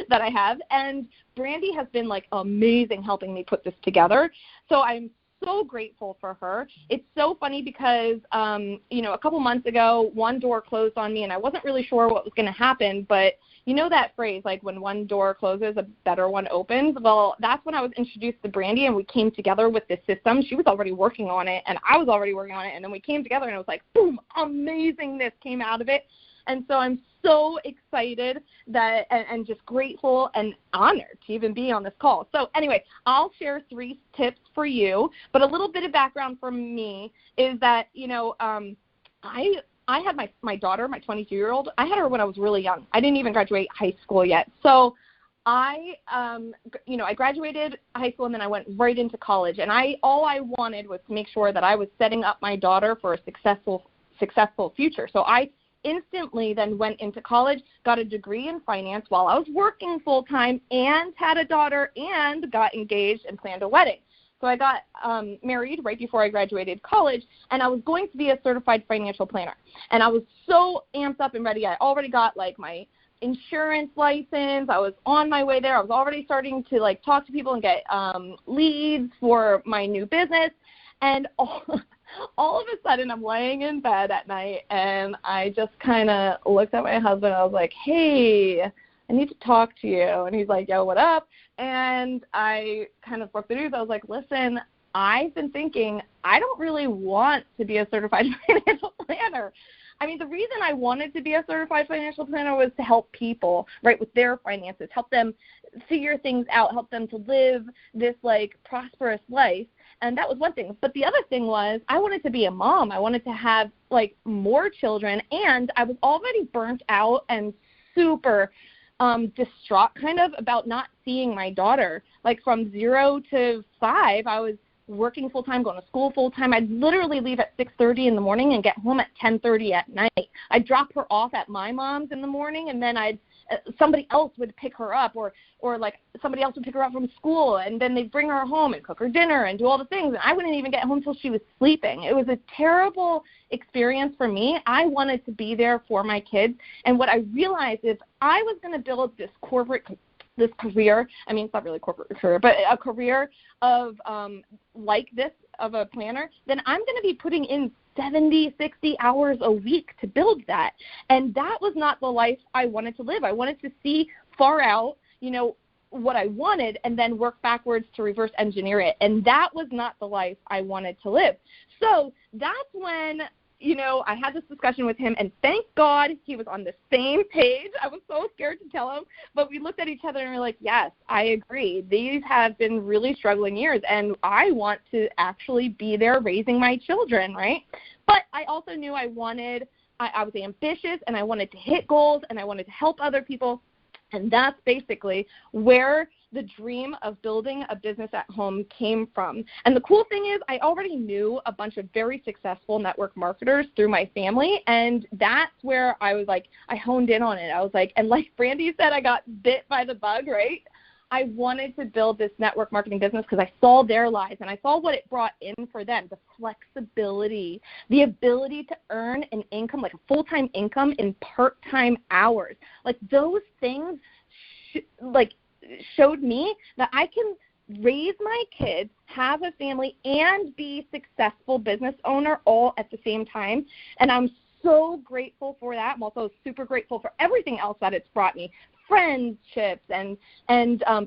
that I have. And Brandy has been amazing helping me put this together. So I'm so grateful for her. It's so funny because, a couple months ago, one door closed on me, and I wasn't really sure what was going to happen, but you know that phrase, when one door closes, a better one opens? Well, that's when I was introduced to Brandy, and we came together with this system. She was already working on it, and I was already working on it, and then we came together, and it was boom, amazingness came out of it. And so I'm so excited that and just grateful and honored to even be on this call. So anyway, I'll share 3 tips for you, but a little bit of background from me is that, I had my daughter, my 22-year-old, I had her when I was really young. I didn't even graduate high school yet. So I graduated high school, and then I went right into college. And all I wanted was to make sure that I was setting up my daughter for a successful future. So I instantly then went into college, got a degree in finance while I was working full-time, and had a daughter, and got engaged and planned a wedding. So I got married right before I graduated college, and I was going to be a certified financial planner. And I was so amped up and ready. I already got my insurance license. I was on my way there. I was already starting to talk to people and get leads for my new business. And all of a sudden, I'm laying in bed at night, and I just kind of looked at my husband. I was like, hey, I need to talk to you. And he's like, yo, what up? And I kind of broke the news. I was like, listen, I've been thinking I don't really want to be a certified financial planner. I mean, the reason I wanted to be a certified financial planner was to help people, right, with their finances, help them figure things out, help them to live this, prosperous life. And that was one thing. But the other thing was I wanted to be a mom. I wanted to have, more children. And I was already burnt out and super distraught kind of about not seeing my daughter. Like from 0 to 5, I was working full-time, going to school full-time. I'd literally leave at 6:30 in the morning and get home at 10:30 at night. I'd drop her off at my mom's in the morning, and then somebody else would pick her up, or like somebody else would pick her up from school, and then they'd bring her home and cook her dinner and do all the things, and I wouldn't even get home till she was sleeping. It was a terrible experience for me. I wanted to be there for my kids, and what I realized is I was going to build this career, I mean, it's not really a corporate career, but a career of like this, of a planner, then I'm going to be putting in 70, 60 hours a week to build that. And that was not the life I wanted to live. I wanted to see far out, what I wanted and then work backwards to reverse engineer it. And that was not the life I wanted to live. So that's when, I had this discussion with him, and thank God he was on the same page. I was so scared to tell him, but we looked at each other and we were like, yes, I agree. These have been really struggling years, and I want to actually be there raising my children, right? But I also knew I was ambitious, and I wanted to hit goals, and I wanted to help other people. And that's basically where the dream of building a business at home came from. And the cool thing is I already knew a bunch of very successful network marketers through my family, and that's where I was like, I honed in on it. I was like, and like Brandy said, I got bit by the bug, right? I wanted to build this network marketing business because I saw their lives and I saw what it brought in for them, the flexibility, the ability to earn an income, like a full-time income in part-time hours. Like those things showed me that I can raise my kids, have a family, and be a successful business owner all at the same time. And I'm so grateful for that. I'm also super grateful for everything else that it's brought me. Friendships and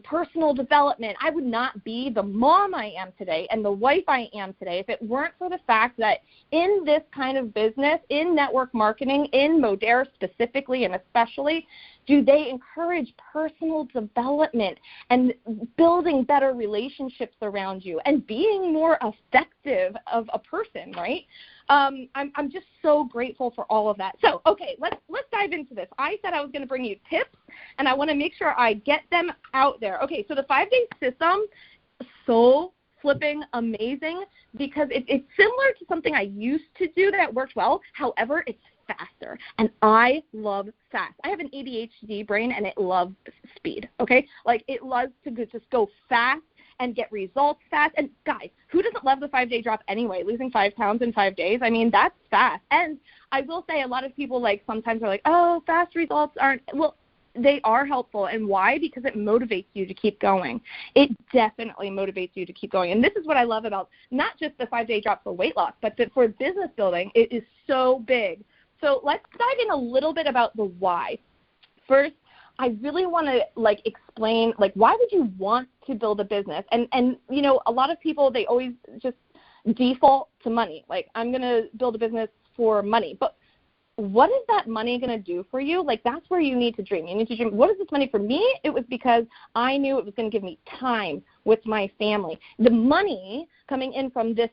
personal development. I would not be the mom I am today and the wife I am today if it weren't for the fact that in this kind of business, in network marketing, in Modere specifically and especially, do they encourage personal development and building better relationships around you and being more effective of a person, right? I'm just so grateful for all of that. So, okay, let's dive into this. I said I was going to bring you tips, and I want to make sure I get them out there. Okay, so the 5-day system, so flipping amazing because it's similar to something I used to do that worked well. However, it's faster, and I love fast. I have an ADHD brain, and it loves speed, okay? Like, it loves to just go fast and get results fast. And guys, who doesn't love the 5-day drop anyway? Losing 5 pounds in 5 days, I mean, that's fast. And I will say a lot of people sometimes are like, oh, fast results aren't, well, they are helpful. And why? Because it motivates you to keep going. It definitely motivates you to keep going. And this is what I love about not just the 5-day drop for weight loss, but for business building, it is so big. So let's dive in a little bit about the why. First, I really want to explain why would you want to build a business? And a lot of people, they always just default to money. Like, I'm going to build a business for money. But what is that money going to do for you? That's where you need to dream. You need to dream, what is this money for me? It was because I knew it was going to give me time with my family. The money coming in from this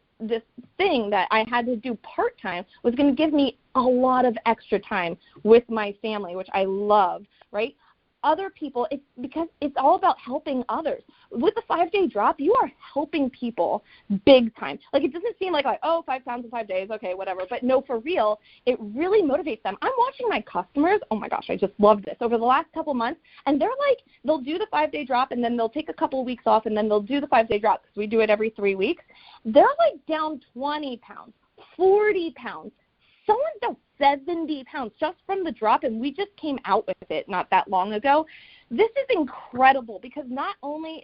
thing that I had to do part-time was going to give me a lot of extra time with my family, which I love, right? Other people, it's because it's all about helping others. With the 5-day drop, you are helping people big time. It doesn't seem like 5 pounds in 5 days, okay, whatever. But no, for real, it really motivates them. I'm watching my customers. Oh my gosh, I just love this. Over the last couple months, and they'll do the 5-day drop, and then they'll take a couple of weeks off, and then they'll do the 5-day drop because we do it every 3 weeks. They're down 20 pounds, 40 pounds. Someone's down 70 pounds just from the drop, and we just came out with it not that long ago. This is incredible because not only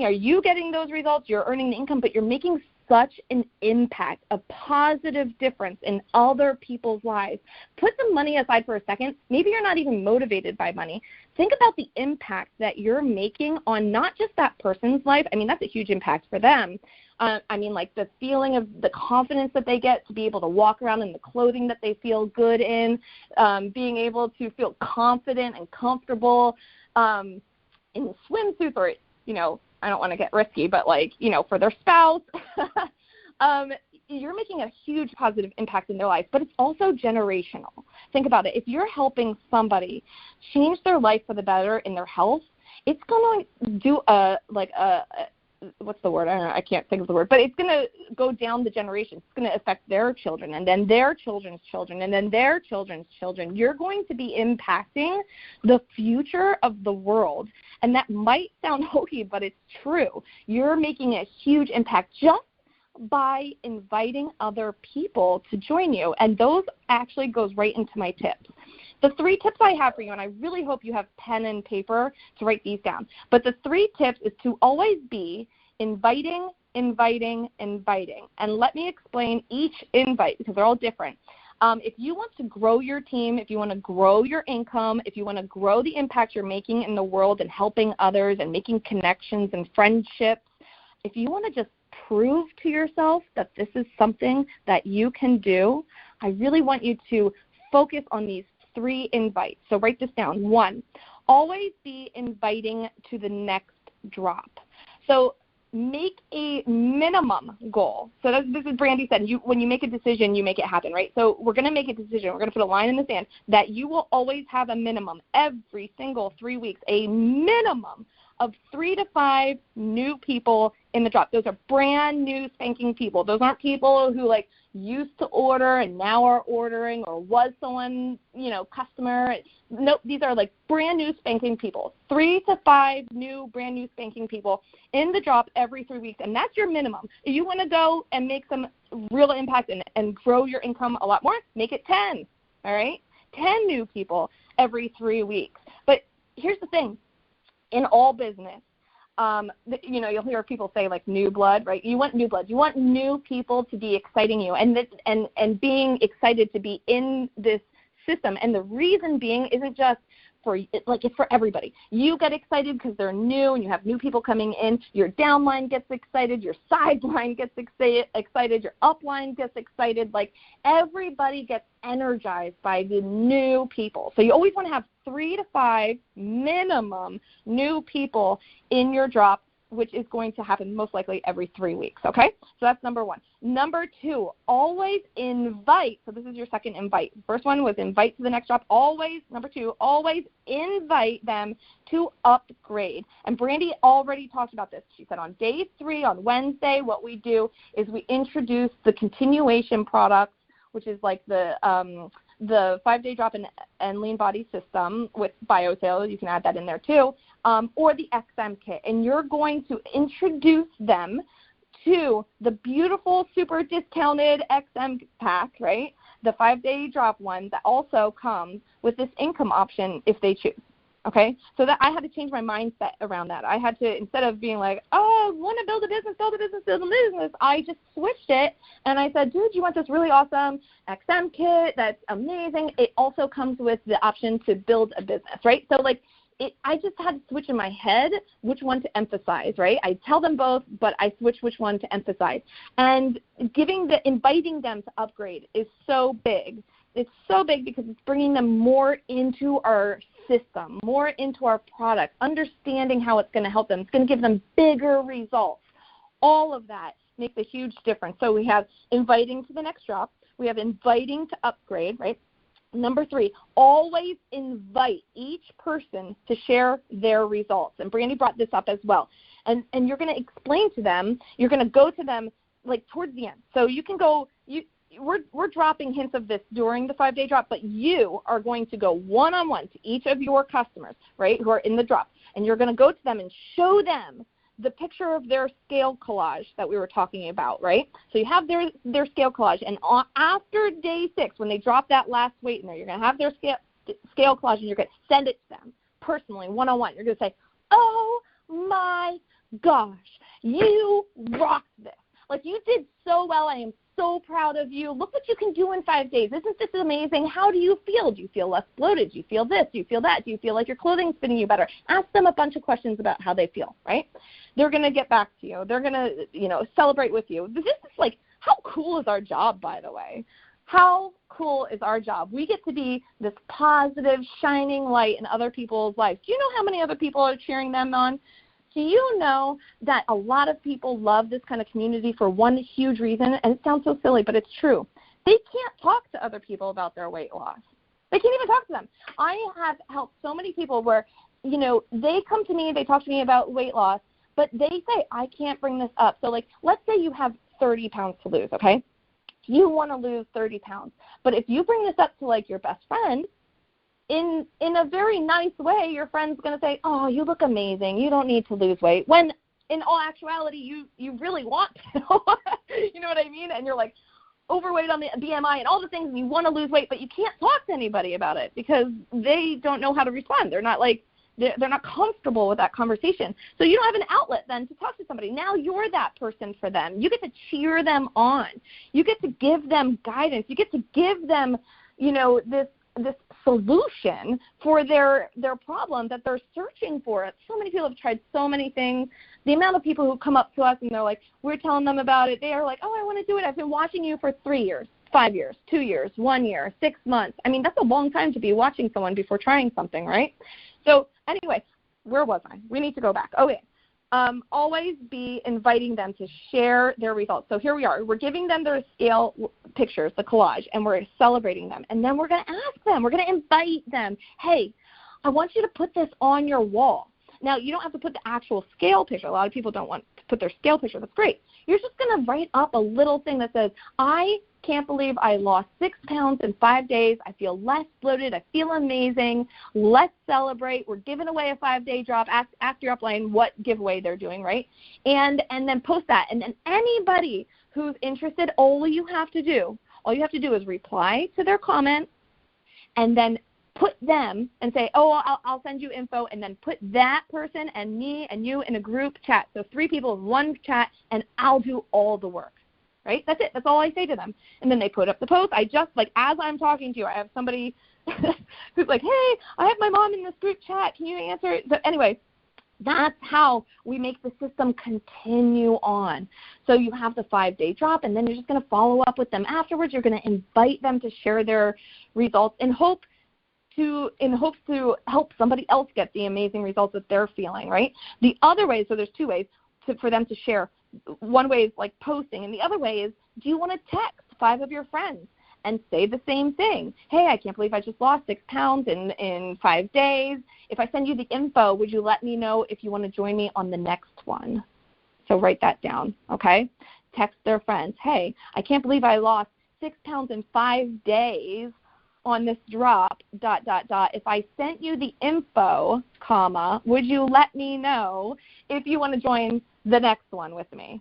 are you getting those results, you're earning the income, but you're making such an impact, a positive difference in other people's lives. Put some money aside for a second. Maybe you're not even motivated by money. Think about the impact that you're making on not just that person's life. I mean, that's a huge impact for them. The feeling of the confidence that they get to be able to walk around in the clothing that they feel good in, being able to feel confident and comfortable in the swimsuits or, I don't want to get risky, but for their spouse. You're making a huge positive impact in their life, but it's also generational. Think about it. If you're helping somebody change their life for the better in their health, it's going to do what's the word? I don't know. I can't think of the word. But it's going to go down the generations. It's going to affect their children and then their children's children and then their children's children. You're going to be impacting the future of the world. And that might sound hokey, but it's true. You're making a huge impact just by inviting other people to join you. And those actually goes right into my tips. The 3 tips I have for you, and I really hope you have pen and paper to write these down, but the 3 tips is to always be inviting. And let me explain each invite because they're all different. If you want to grow your team, if you want to grow your income, if you want to grow the impact you're making in the world and helping others and making connections and friendships, if you want to just prove to yourself that this is something that you can do, I really want you to focus on these 3 invites. So write this down. 1, always be inviting to the next drop. So make a minimum goal. So this is Brandy said, when you make a decision, you make it happen, right? So we're going to make a decision. We're going to put a line in the sand that you will always have a minimum every single 3 weeks, a minimum of 3 to 5 new people in the drop. Those are brand new spanking people. Those aren't people who used to order and now are ordering or was someone, customer. Nope, these are brand new spanking people. 3 to 5 new brand new spanking people in the drop every 3 weeks, and that's your minimum. If you want to go and make some real impact and grow your income a lot more, make it 10, all right? 10 new people every 3 weeks. But here's the thing. In all business, you'll hear people say new blood, right? You want new blood. You want new people to be exciting you and being excited to be in this system. And the reason being isn't just it's for everybody. You get excited because they're new and you have new people coming in. Your downline gets excited. Your sideline gets excited. Your upline gets excited. Everybody gets energized by the new people. So you always want to have 3 to 5 minimum new people in your drop, which is going to happen most likely every 3 weeks, okay? So that's number 1. Number 2, always invite. So this is your second invite. First one was invite to the next drop. Number 2, always invite them to upgrade. And Brandy already talked about this. She said on day 3, on Wednesday, what we do is we introduce the continuation products, which is the 5-day drop and lean body system with BioSale. You can add that in there too. Or the XM kit. And you're going to introduce them to the beautiful, super discounted XM pack, right? The 5-day drop one that also comes with this income option if they choose. Okay, so that I had to change my mindset around that. I had to, instead of being I want to build a business, I just switched it and I said, dude, you want this really awesome XM kit that's amazing. It also comes with the option to build a business, right? So I just had to switch in my head which one to emphasize, right? I tell them both, but I switch which one to emphasize. And inviting them to upgrade is so big. It's so big because it's bringing them more into our system, more into our product, understanding how it's going to help them. It's going to give them bigger results. All of that makes a huge difference. So we have inviting to the next drop. We have inviting to upgrade, right? Number 3, always invite each person to share their results. And Brandy brought this up as well. And you're going to explain to them, you're going to go to them towards the end. So you can go, we're dropping hints of this during the 5-day drop, but you are going to go one-on-one to each of your customers, right, who are in the drop. And you're going to go to them and show them the picture of their scale collage that we were talking about, right? So you have their scale collage, and after day 6, when they drop that last weight in there, you're going to have their scale collage, and you're going to send it to them personally, one-on-one. You're going to say, oh, my gosh, you rocked this. You did so well. I am so proud of you. Look what you can do in 5 days. Isn't this amazing? How do you feel? Do you feel less bloated? Do you feel this? Do you feel that? Do you feel like your clothing's fitting you better? Ask them a bunch of questions about how they feel, right? They're going to get back to you. They're going to, celebrate with you. This is how cool is our job, by the way? How cool is our job? We get to be this positive, shining light in other people's lives. Do you know how many other people are cheering them on? Do you know that a lot of people love this kind of community for one huge reason? And it sounds so silly, but it's true. They can't talk to other people about their weight loss. They can't even talk to them. I have helped so many people where, you know, they come to me, they talk to me about weight loss, but they say, I can't bring this up. So, like, let's say you have 30 pounds to lose, okay? You want to lose 30 pounds. But if you bring this up to, like, your best friend, in a very nice way, your friend's going to say, oh, you look amazing. You don't need to lose weight. When in all actuality, you really want to. You know what I mean? And you're like overweight on the BMI and all the things, and you want to lose weight, but you can't talk to anybody about it because they don't know how to respond. They're not like, they're not comfortable with that conversation. So you don't have an outlet then to talk to somebody. Now you're that person for them. You get to cheer them on. You get to give them guidance. You get to give them, you know, this solution for their problem that they're searching for. So many people have tried so many things. The amount of people who come up to us and they're like, we're telling them about it. They are like, oh, I want to do it. I've been watching you for 3 years, 5 years, 2 years, 1 year, 6 months. I mean, that's a long time to be watching someone before trying something, right? So anyway, where was I? We need to go back. Okay. Always be inviting them to share their results. So here we are. We're giving them their scale pictures, the collage, and we're celebrating them. And then we're going to ask them. We're going to invite them. Hey, I want you to put this on your wall. Now, you don't have to put the actual scale picture. A lot of people don't want to put their scale picture. That's great. You're just going to write up a little thing that says, I can't believe I lost 6 pounds in 5 days. I feel less bloated. I feel amazing. Let's celebrate. We're giving away a 5-day drop. Ask your upline what giveaway they're doing, right? And then post that. And then anybody who's interested, all you have to do is reply to their comment and then put them and say, oh, I'll send you info, and then put that person and me and you in a group chat. So 3 people in one chat, and I'll do all the work. Right? That's it. That's all I say to them. And then they put up the post. I just, like, as I'm talking to you, I have somebody who's like, hey, I have my mom in this group chat. Can you answer it? So anyway, that's how we make the system continue on. So you have the 5-day drop, and then you're just going to follow up with them afterwards. You're going to invite them to share their results in hopes to help somebody else get the amazing results that they're feeling, right? The other way, so there's 2 ways for them to share. One way is like posting, and the other way is, do you want to text 5 of your friends and say the same thing? Hey, I can't believe I just lost 6 pounds in 5 days. If I send you the info, would you let me know if you want to join me on the next one? So write that down, okay? Text their friends. Hey, I can't believe I lost 6 pounds in 5 days on this drop, ... If I sent you the info, would you let me know if you want to join the next one with me?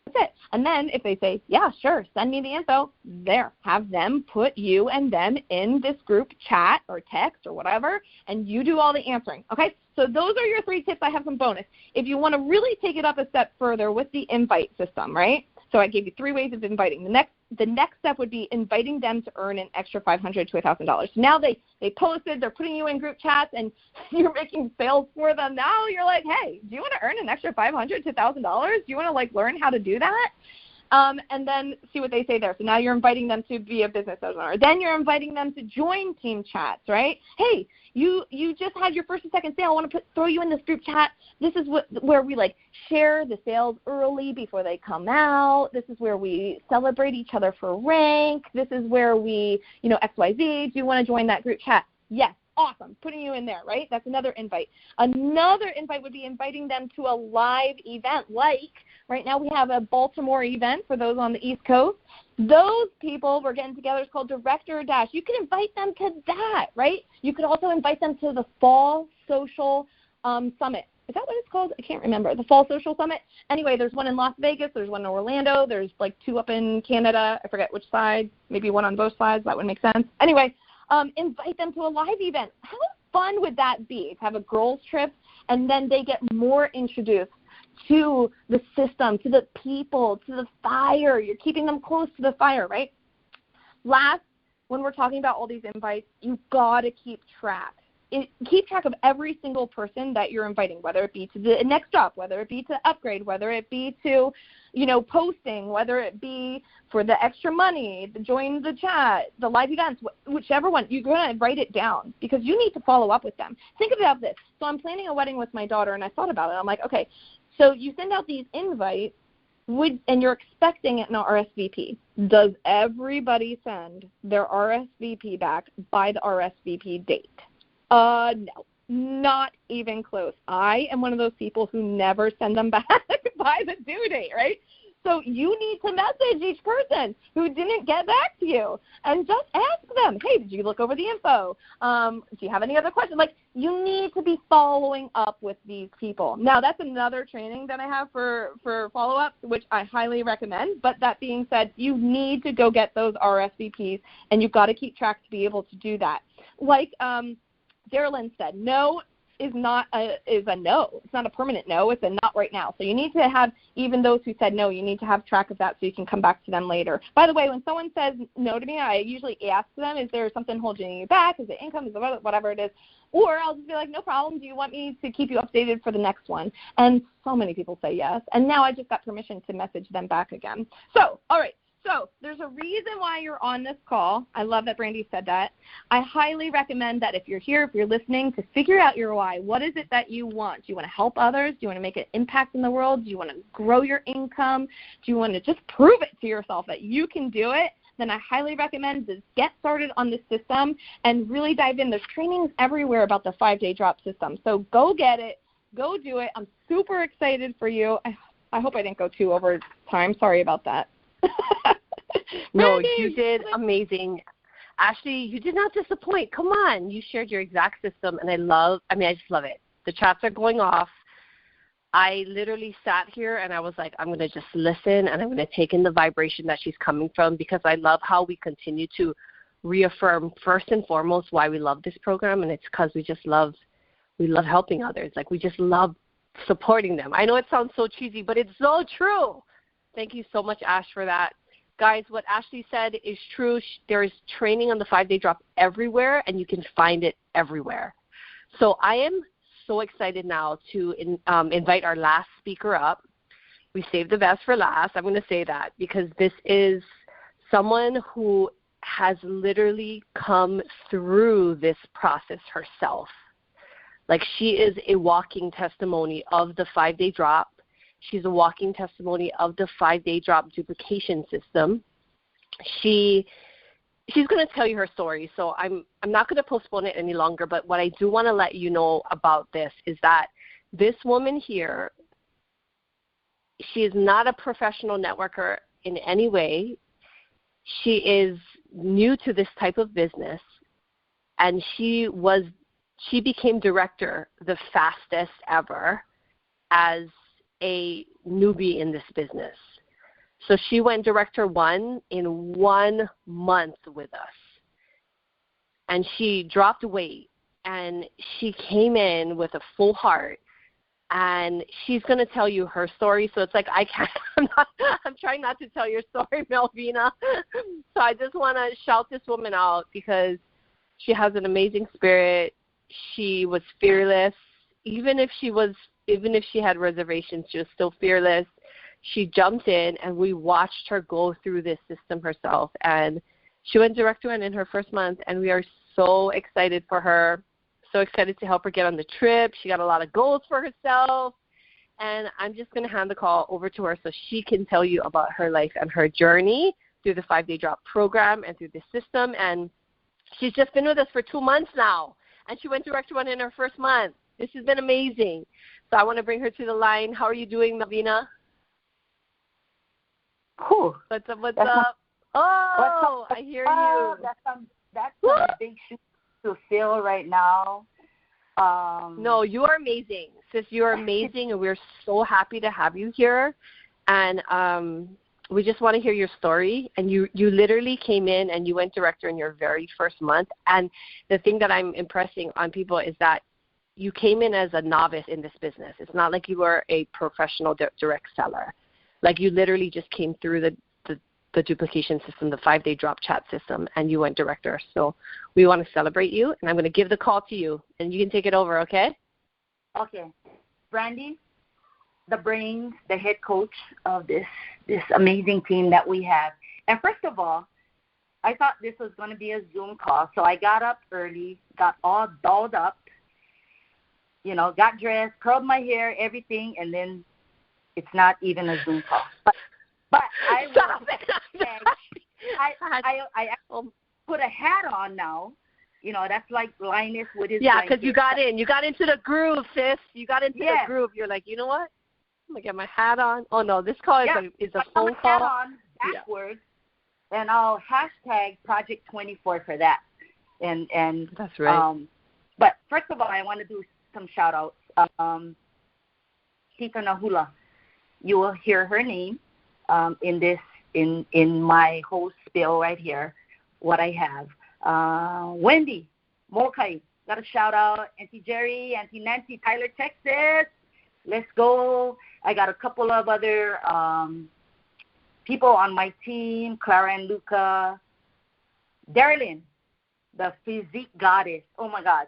That's it. And then if they say, yeah, sure, send me the info, there, have them put you and them in this group chat or text or whatever, and you do all the answering, okay? So those are your 3 tips. I have some bonus. If you want to really take it up a step further with the invite system, right? So I gave you 3 ways of inviting. The next step would be inviting them to earn an extra $500 to $1,000. So now they posted, they're putting you in group chats, and you're making sales for them. Now you're like, hey, do you want to earn an extra $500 to $1,000? Do you want to, like, learn how to do that? And then see what they say there. So now you're inviting them to be a business owner. Then you're inviting them to join team chats, right? Hey, you just had your first and second sale. I want to throw you in this group chat. This is where we, like, share the sales early before they come out. This is where we celebrate each other for rank. This is where we, XYZ. Do you want to join that group chat? Yes. Awesome. Putting you in there, right? That's another invite. Another invite would be inviting them to a live event, like right now we have a Baltimore event for those on the East Coast. Those people we're getting together is called Director Dash. You can invite them to that, right? You could also invite them to the Fall Social Summit. Is that what it's called? I can't remember. The Fall Social Summit. Anyway, there's one in Las Vegas. There's one in Orlando. There's like 2 up in Canada. I forget which side. Maybe one on both sides. That would make sense. Anyway, invite them to a live event. How fun would that be to have a girls trip, and then they get more introduced to the system, to the people, to the fire. You're keeping them close to the fire, right? Last, when we're talking about all these invites, you've got to keep track. Keep track of every single person that you're inviting, whether it be to the next drop, whether it be to upgrade, whether it be to, posting, whether it be for the extra money, the join the chat, the live events, whichever one. You're going to write it down because you need to follow up with them. Think about this. So I'm planning a wedding with my daughter, and I thought about it. I'm like, okay, so you send out these invites, and you're expecting an RSVP, does everybody send their RSVP back by the RSVP date? No, not even close. I am one of those people who never send them back by the due date, right? So you need to message each person who didn't get back to you and just ask them, hey, did you look over the info? Do you have any other questions? Like, you need to be following up with these people. Now, that's another training that I have for follow-ups, which I highly recommend. But that being said, you need to go get those RSVPs, and you've got to keep track to be able to do that. Like Derrilyn said, no is a no. It's not a permanent no. It's a not right now. So you need to have, even those who said no, you need to have track of that so you can come back to them later. By the way, when someone says no to me, I usually ask them, is there something holding you back? Is it income? Is it whatever it is? Or I'll just be like, no problem. Do you want me to keep you updated for the next one? And so many people say yes. And now I just got permission to message them back again. So, all right. So there's a reason why you're on this call. I love that Brandy said that. I highly recommend that if you're here, if you're listening, to figure out your why. What is it that you want? Do you want to help others? Do you want to make an impact in the world? Do you want to grow your income? Do you want to just prove it to yourself that you can do it? Then I highly recommend to get started on this system and really dive in. There's trainings everywhere about the 5-day drop system. So go get it. Go do it. I'm super excited for you. I hope I didn't go too over time. Sorry about that. No, you did amazing. Ashley, you did not disappoint. Come on. You shared your exact system, and I just love it. The chats are going off. I literally sat here, and I was like, I'm going to just listen, and I'm going to take in the vibration that she's coming from, because I love how we continue to reaffirm, first and foremost, why we love this program, and it's because we love helping others. Like, we just love supporting them. I know it sounds so cheesy, but it's so true. Thank you so much, Ash, for that. Guys, what Ashley said is true. There is training on the 5-day drop everywhere, and you can find it everywhere. So I am so excited now to invite our last speaker up. We saved the best for last. I'm going to say that because this is someone who has literally come through this process herself. Like, she is a walking testimony of the 5-day drop. She's a walking testimony of the 5-day drop duplication system. She's going to tell you her story, so I'm not going to postpone it any longer, but what I do want to let you know about this is that this woman here, she is not a professional networker in any way. She is new to this type of business, and she became director the fastest ever as a newbie in this business. So she went director 1 in 1 month with us. And she dropped weight, and she came in with a full heart, and she's going to tell you her story. So it's like, I'm trying not to tell your story, Melveena. So I just want to shout this woman out because she has an amazing spirit. She was fearless. Even if she had reservations, she was still fearless. She jumped in, and we watched her go through this system herself. And she went director in her first month, and we are so excited for her, so excited to help her get on the trip. She got a lot of goals for herself. And I'm just going to hand the call over to her so she can tell you about her life and her journey through the 5-day drop program and through the system. And she's just been with us for 2 months now, and she went director 1 in her first month. This has been amazing. So I want to bring her to the line. How are you doing, Melveena? Cool. What's up? Oh, I hear you. That's a big shoe to fill right now. No, you are amazing. Sis, you are amazing, and we're so happy to have you here. And we just want to hear your story. And you literally came in and you went director in your very first month. And the thing that I'm impressing on people is that you came in as a novice in this business. It's not like you were a professional direct seller. Like, you literally just came through the duplication system, the 5-day drop chat system, and you went director. So we want to celebrate you, and I'm going to give the call to you, and you can take it over, okay? Okay. Brandy, the brains, the head coach of this amazing team that we have. And first of all, I thought this was going to be a Zoom call, so I got up early, got all dolled up, got dressed, curled my hair, everything, and then It's not even a Zoom call. But I put a hat on now. That's like Linus with his yeah, because you got into the groove, sis. You got into the groove. You're like, you know what? I'm gonna get my hat on. Oh no, this call is a phone call. Hat on backwards, and I'll hashtag Project 24 for that. And that's right. But first of all, I want to do some shout outs. Tita Nahula, you will hear her name in my whole spiel right here. What I have. Wendy, Mokai, got a shout out. Auntie Jerry, Auntie Nancy, Tyler, Texas. Let's go. I got a couple of other people on my team, Clara and Luca. Derrilyn, the physique goddess. Oh, my God.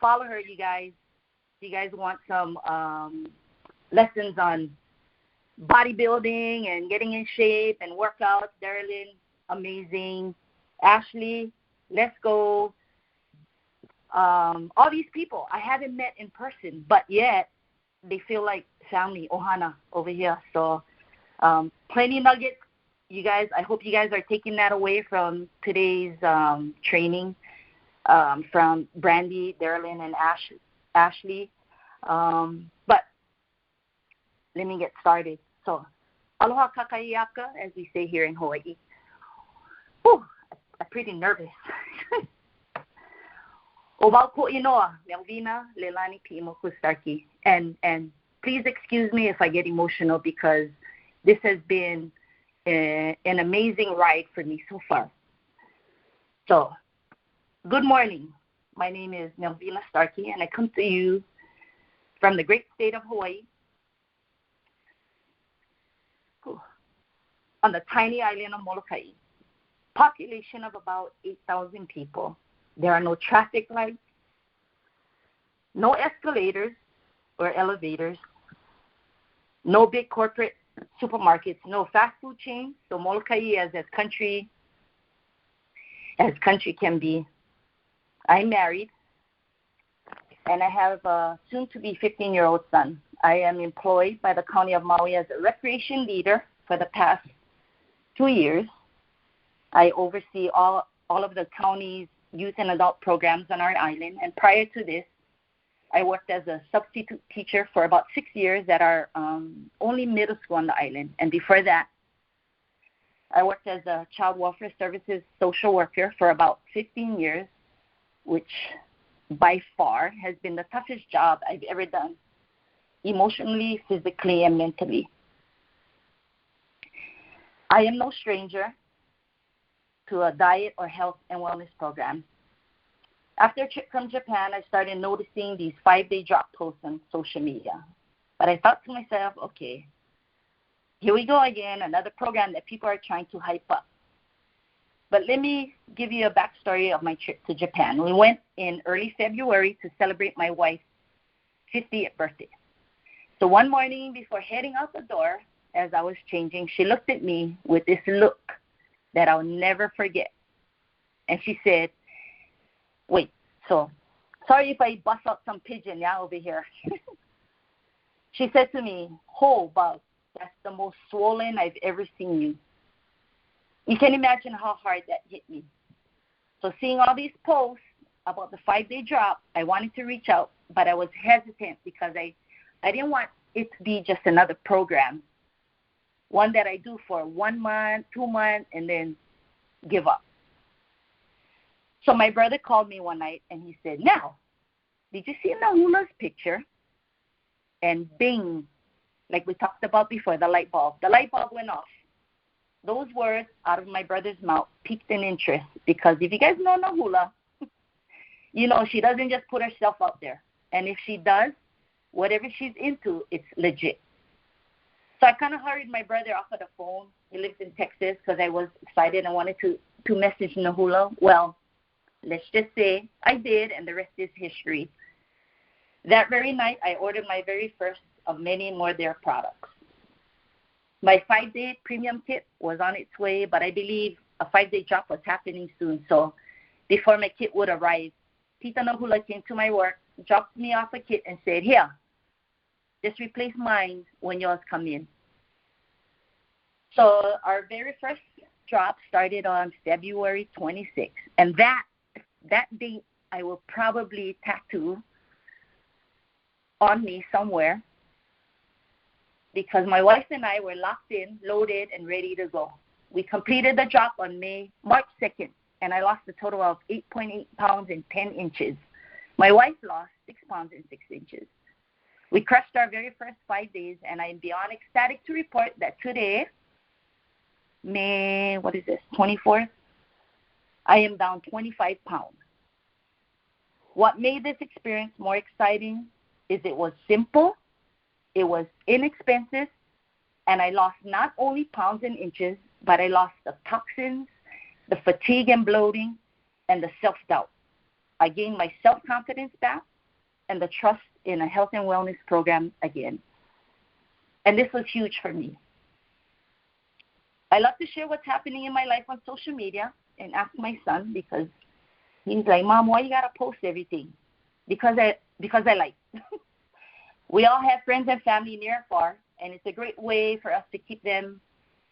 Follow her, you guys. If you guys want some lessons on bodybuilding and getting in shape and workouts, Derrilyn, amazing. Ashley, let's go. All these people I haven't met in person, but yet they feel like family, Ohana, over here. So plenty of nuggets. You guys, I hope you guys are taking that away from today's training from Brandy, Derrilyn, and Ashley. But let me get started. So, aloha kakaiaka, as we say here in Hawaii. Whew, I'm pretty nervous. Obao ko inoa, Melveena, Leilani Pi'imoku Starkey. And please excuse me if I get emotional because this has been an amazing ride for me so far. So, good morning. My name is Melveena Starkey, and I come to you from the great state of Hawaii on the tiny island of Molokai. Population of about 8,000 people. There are no traffic lights, no escalators or elevators, no big corporate supermarkets, no fast food chains. So Molokai is as country can be. I'm married, and I have a soon-to-be 15-year-old son. I am employed by the County of Maui as a recreation leader for the past 2 years. I oversee all of the county's youth and adult programs on our island. And prior to this, I worked as a substitute teacher for about 6 years at our only middle school on the island. And before that, I worked as a child welfare services social worker for about 15 years, which by far has been the toughest job I've ever done, emotionally, physically, and mentally. I am no stranger to a diet or health and wellness program. After a trip from Japan, I started noticing these 5-day drop posts on social media. But I thought to myself, okay, here we go again, another program that people are trying to hype up. But let me give you a backstory of my trip to Japan. We went in early February to celebrate my wife's 50th birthday. So one morning before heading out the door, as I was changing, she looked at me with this look that I'll never forget. And she said, wait, so sorry if I bust out some pigeon over here. She said to me, "Ho, Bob, that's the most swollen I've ever seen you." You can imagine how hard that hit me. So seeing all these posts about the 5-day drop, I wanted to reach out, but I was hesitant because I didn't want it to be just another program, one that I do for 1 month, 2 months, and then give up. So my brother called me one night, and he said, "Now, did you see Nahula's picture?" And bing, like we talked about before, the light bulb went off. Those words out of my brother's mouth piqued an interest because if you guys know Nahula, you know she doesn't just put herself out there. And if she does, whatever she's into, it's legit. So I kind of hurried my brother off of the phone. He lives in Texas because I was excited and wanted to message Nahula. Well, let's just say I did, and the rest is history. That very night, I ordered my very first of many more of their products. My 5-day premium kit was on its way, but I believe a 5-day drop was happening soon. So before my kit would arrive, Tita Nahula came to my work, dropped me off a kit, and said, "Here, just replace mine when yours come in." So our very first drop started on February 26th. And that date I will probably tattoo on me somewhere, because my wife and I were locked in, loaded, and ready to go. We completed the drop on March 2nd, and I lost a total of 8.8 pounds and 10 inches. My wife lost 6 pounds and 6 inches. We crushed our very first 5 days, and I am beyond ecstatic to report that today, May 24th, I am down 25 pounds. What made this experience more exciting is it was simple, it was inexpensive, and I lost not only pounds and inches, but I lost the toxins, the fatigue and bloating, and the self-doubt. I gained my self-confidence back and the trust in a health and wellness program again. And this was huge for me. I love to share what's happening in my life on social media and ask my son, because he's like, Mom, why you got to post everything? Because I like. We all have friends and family near and far, and it's a great way for us to keep them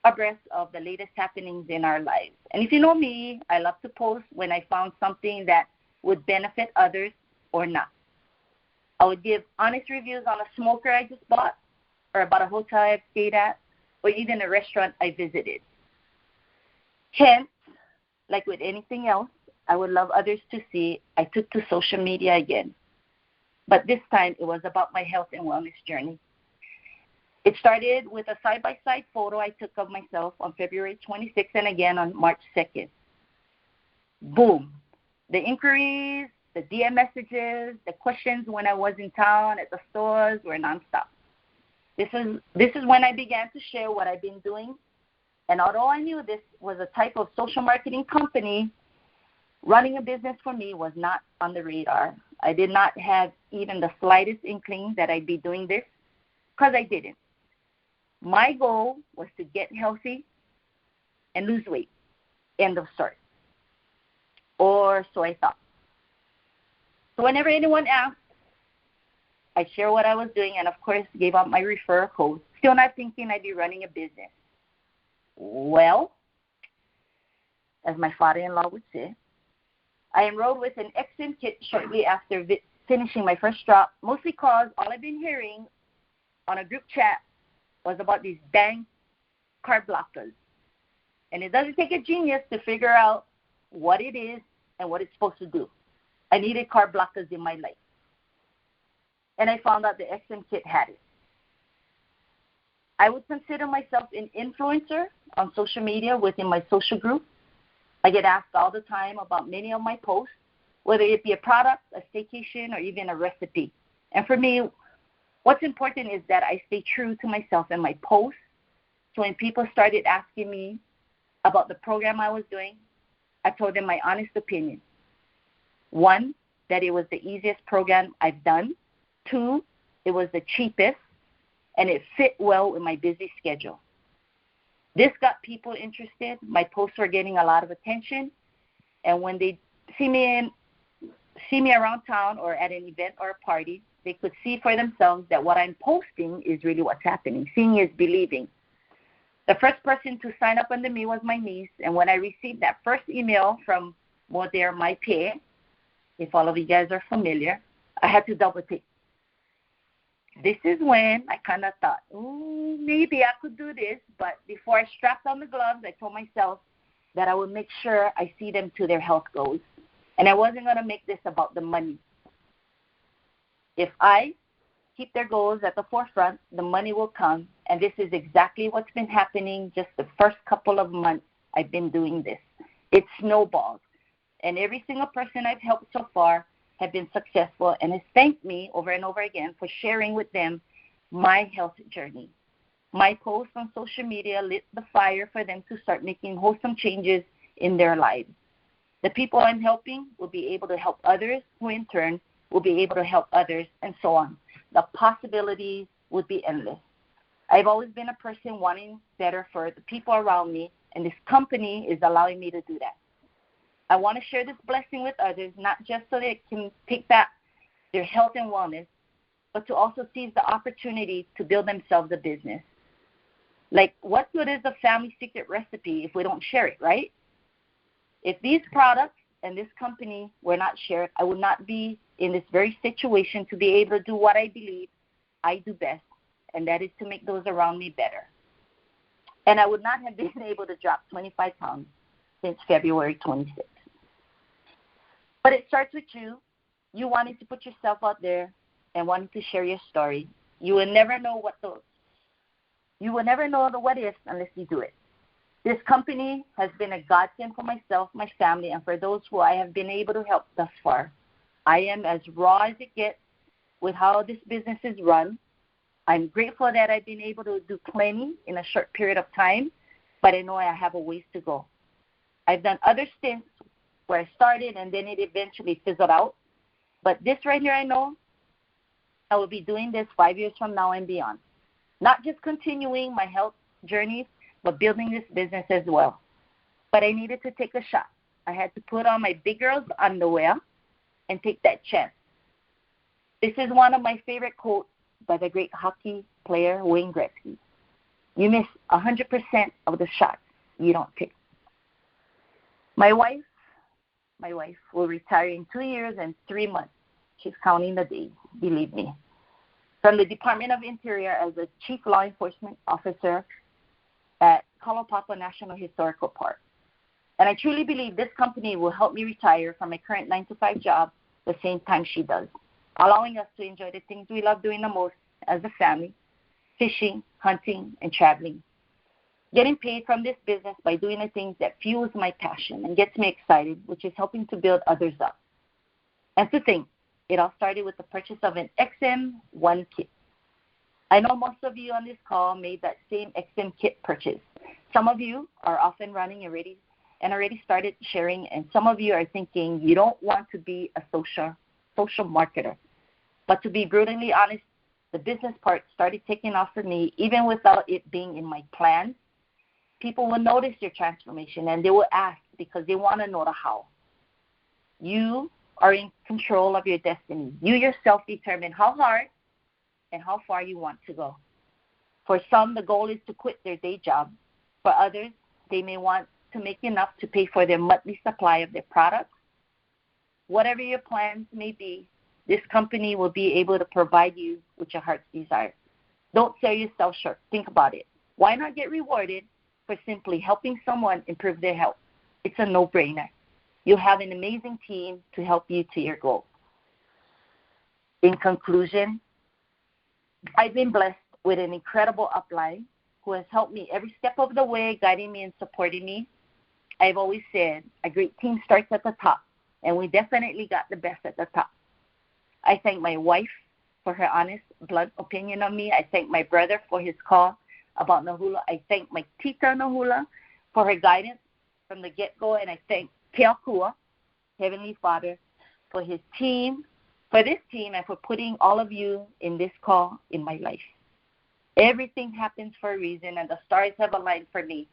abreast of the latest happenings in our lives. And if you know me, I love to post when I found something that would benefit others or not. I would give honest reviews on a smoker I just bought, or about a hotel I've stayed at, or even a restaurant I visited. Hence, like with anything else, I would love others to see I took to social media again. But this time it was about my health and wellness journey. It started with a side-by-side photo I took of myself on February 26th and again on March 2nd. Boom. The inquiries, the DM messages, the questions when I was in town at the stores were nonstop. This is when I began to share what I've been doing. And although I knew this was a type of social marketing company, running a business for me was not on the radar. I did not have even the slightest inkling that I'd be doing this, because I didn't. My goal was to get healthy and lose weight. End of story. Or so I thought. So whenever anyone asked, I share what I was doing and, of course, gave out my referral code, still not thinking I'd be running a business. Well, as my father-in-law would say, I enrolled with an XM kit shortly after finishing my first drop, mostly because all I've been hearing on a group chat was about these dang carb blockers. And it doesn't take a genius to figure out what it is and what it's supposed to do. I needed carb blockers in my life. And I found out the XM kit had it. I would consider myself an influencer on social media within my social group. I get asked all the time about many of my posts, whether it be a product, a staycation, or even a recipe. And for me, what's important is that I stay true to myself in my posts. So when people started asking me about the program I was doing, I told them my honest opinion. 1, that it was the easiest program I've done. 2, it was the cheapest, and it fit well with my busy schedule. This got people interested. My posts were getting a lot of attention, and when they see me around town or at an event or a party, they could see for themselves that what I'm posting is really what's happening. Seeing is believing. The first person to sign up under me was my niece, and when I received that first email from Modern My Pay, if all of you guys are familiar, I had to double take. This is when I kind of thought, maybe I could do this, but before I strapped on the gloves, I told myself that I would make sure I see them to their health goals, and I wasn't going to make this about the money. If I keep their goals at the forefront, the money will come, and this is exactly what's been happening just the first couple of months I've been doing this. It snowballed, and every single person I've helped so far have been successful and has thanked me over and over again for sharing with them my health journey. My posts on social media lit the fire for them to start making wholesome changes in their lives. The people I'm helping will be able to help others, who in turn will be able to help others, and so on. The possibilities would be endless. I've always been a person wanting better for the people around me, and this company is allowing me to do that. I want to share this blessing with others, not just so they can take back their health and wellness, but to also seize the opportunity to build themselves a business. Like, what good is a family secret recipe if we don't share it, right? If these products and this company were not shared, I would not be in this very situation to be able to do what I believe I do best, and that is to make those around me better. And I would not have been able to drop 25 pounds since February 26th. But it starts with you. You wanting to put yourself out there and wanting to share your story. You will never know what the what ifs unless you do it. This company has been a godsend for myself, my family, and for those who I have been able to help thus far. I am as raw as it gets with how this business is run. I'm grateful that I've been able to do plenty in a short period of time, but I know I have a ways to go. I've done other stints where I started and then it eventually fizzled out. But this right here, I know I will be doing this 5 years from now and beyond. Not just continuing my health journeys, but building this business as well. But I needed to take a shot. I had to put on my big girl's underwear and take that chance. This is one of my favorite quotes by the great hockey player Wayne Gretzky. You miss 100% of the shots you don't take. My wife will retire in 2 years and 3 months. She's counting the days, believe me. From the Department of Interior as a Chief Law Enforcement Officer at Kalapapa National Historical Park. And I truly believe this company will help me retire from my current 9-to-5 job the same time she does, allowing us to enjoy the things we love doing the most as a family, fishing, hunting, and traveling. Getting paid from this business by doing the things that fuels my passion and gets me excited, which is helping to build others up. And to think, it all started with the purchase of an XM1 kit. I know most of you on this call made that same XM kit purchase. Some of you are off and running already started sharing, and some of you are thinking you don't want to be a social marketer. But to be brutally honest, the business part started taking off for me even without it being in my plan. People will notice your transformation, and they will ask because they want to know the how. You are in control of your destiny. You yourself determine how hard and how far you want to go. For some, the goal is to quit their day job. For others, they may want to make enough to pay for their monthly supply of their products. Whatever your plans may be, this company will be able to provide you with your heart's desire. Don't sell yourself short. Think about it. Why not get rewarded for simply helping someone improve their health? It's a no-brainer. You have an amazing team to help you to your goal. In conclusion, I've been blessed with an incredible upline who has helped me every step of the way, guiding me and supporting me. I've always said a great team starts at the top, and we definitely got the best at the top. I thank my wife for her honest, blunt opinion on me. I thank my brother for his call about Nahula. I thank my tita Nahula for her guidance from the get-go, and I thank Keakua, Heavenly Father, for this team, and for putting all of you in this call in my life. Everything happens for a reason, and the stars have aligned for me.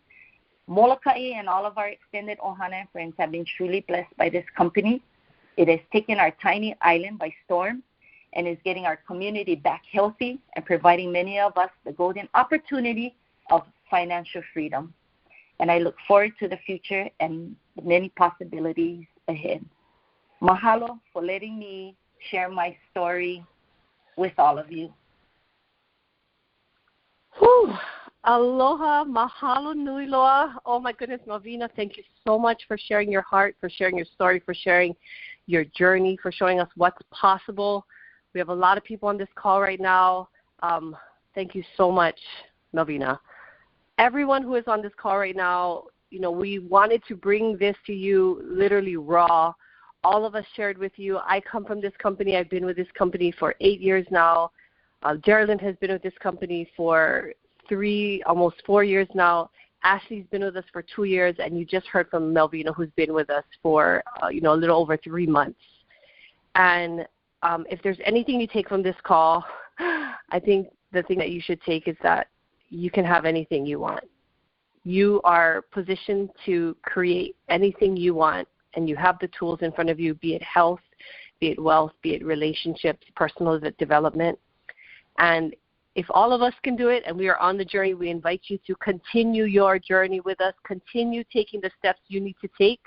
Molokai and all of our extended Ohana and friends have been truly blessed by this company. It has taken our tiny island by storm and is getting our community back healthy and providing many of us the golden opportunity of financial freedom. And I look forward to the future and the many possibilities ahead. Mahalo for letting me share my story with all of you. Whew. Aloha, mahalo nui loa. Oh my goodness, Melveena, thank you so much for sharing your heart, for sharing your story, for sharing your journey, for showing us what's possible. We have a lot of people on this call right now. Thank you so much, Melveena. Everyone who is on this call right now, we wanted to bring this to you literally raw. All of us shared with you. I come from this company. I've been with this company for 8 years now. Derrilyn has been with this company for almost 4 years now. Ashley's been with us for 2 years, and you just heard from Melveena, who's been with us for a little over 3 months. And if there's anything you take from this call, I think the thing that you should take is that you can have anything you want. You are positioned to create anything you want, and you have the tools in front of you, be it health, be it wealth, be it relationships, personal development. And if all of us can do it and we are on the journey, we invite you to continue your journey with us. Continue taking the steps you need to take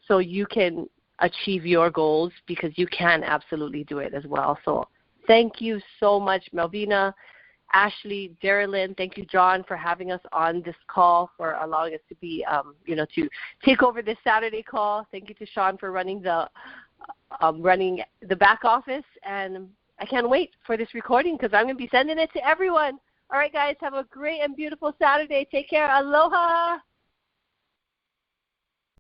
so you can achieve your goals, because you can absolutely do it as well. So thank you so much, Melveena, Ashley, Derrilyn. Thank you, John, for having us on this call, for allowing us to be, to take over this Saturday call. Thank you to Sean for running the back office. And I can't wait for this recording because I'm going to be sending it to everyone. All right, guys, have a great and beautiful Saturday. Take care. Aloha.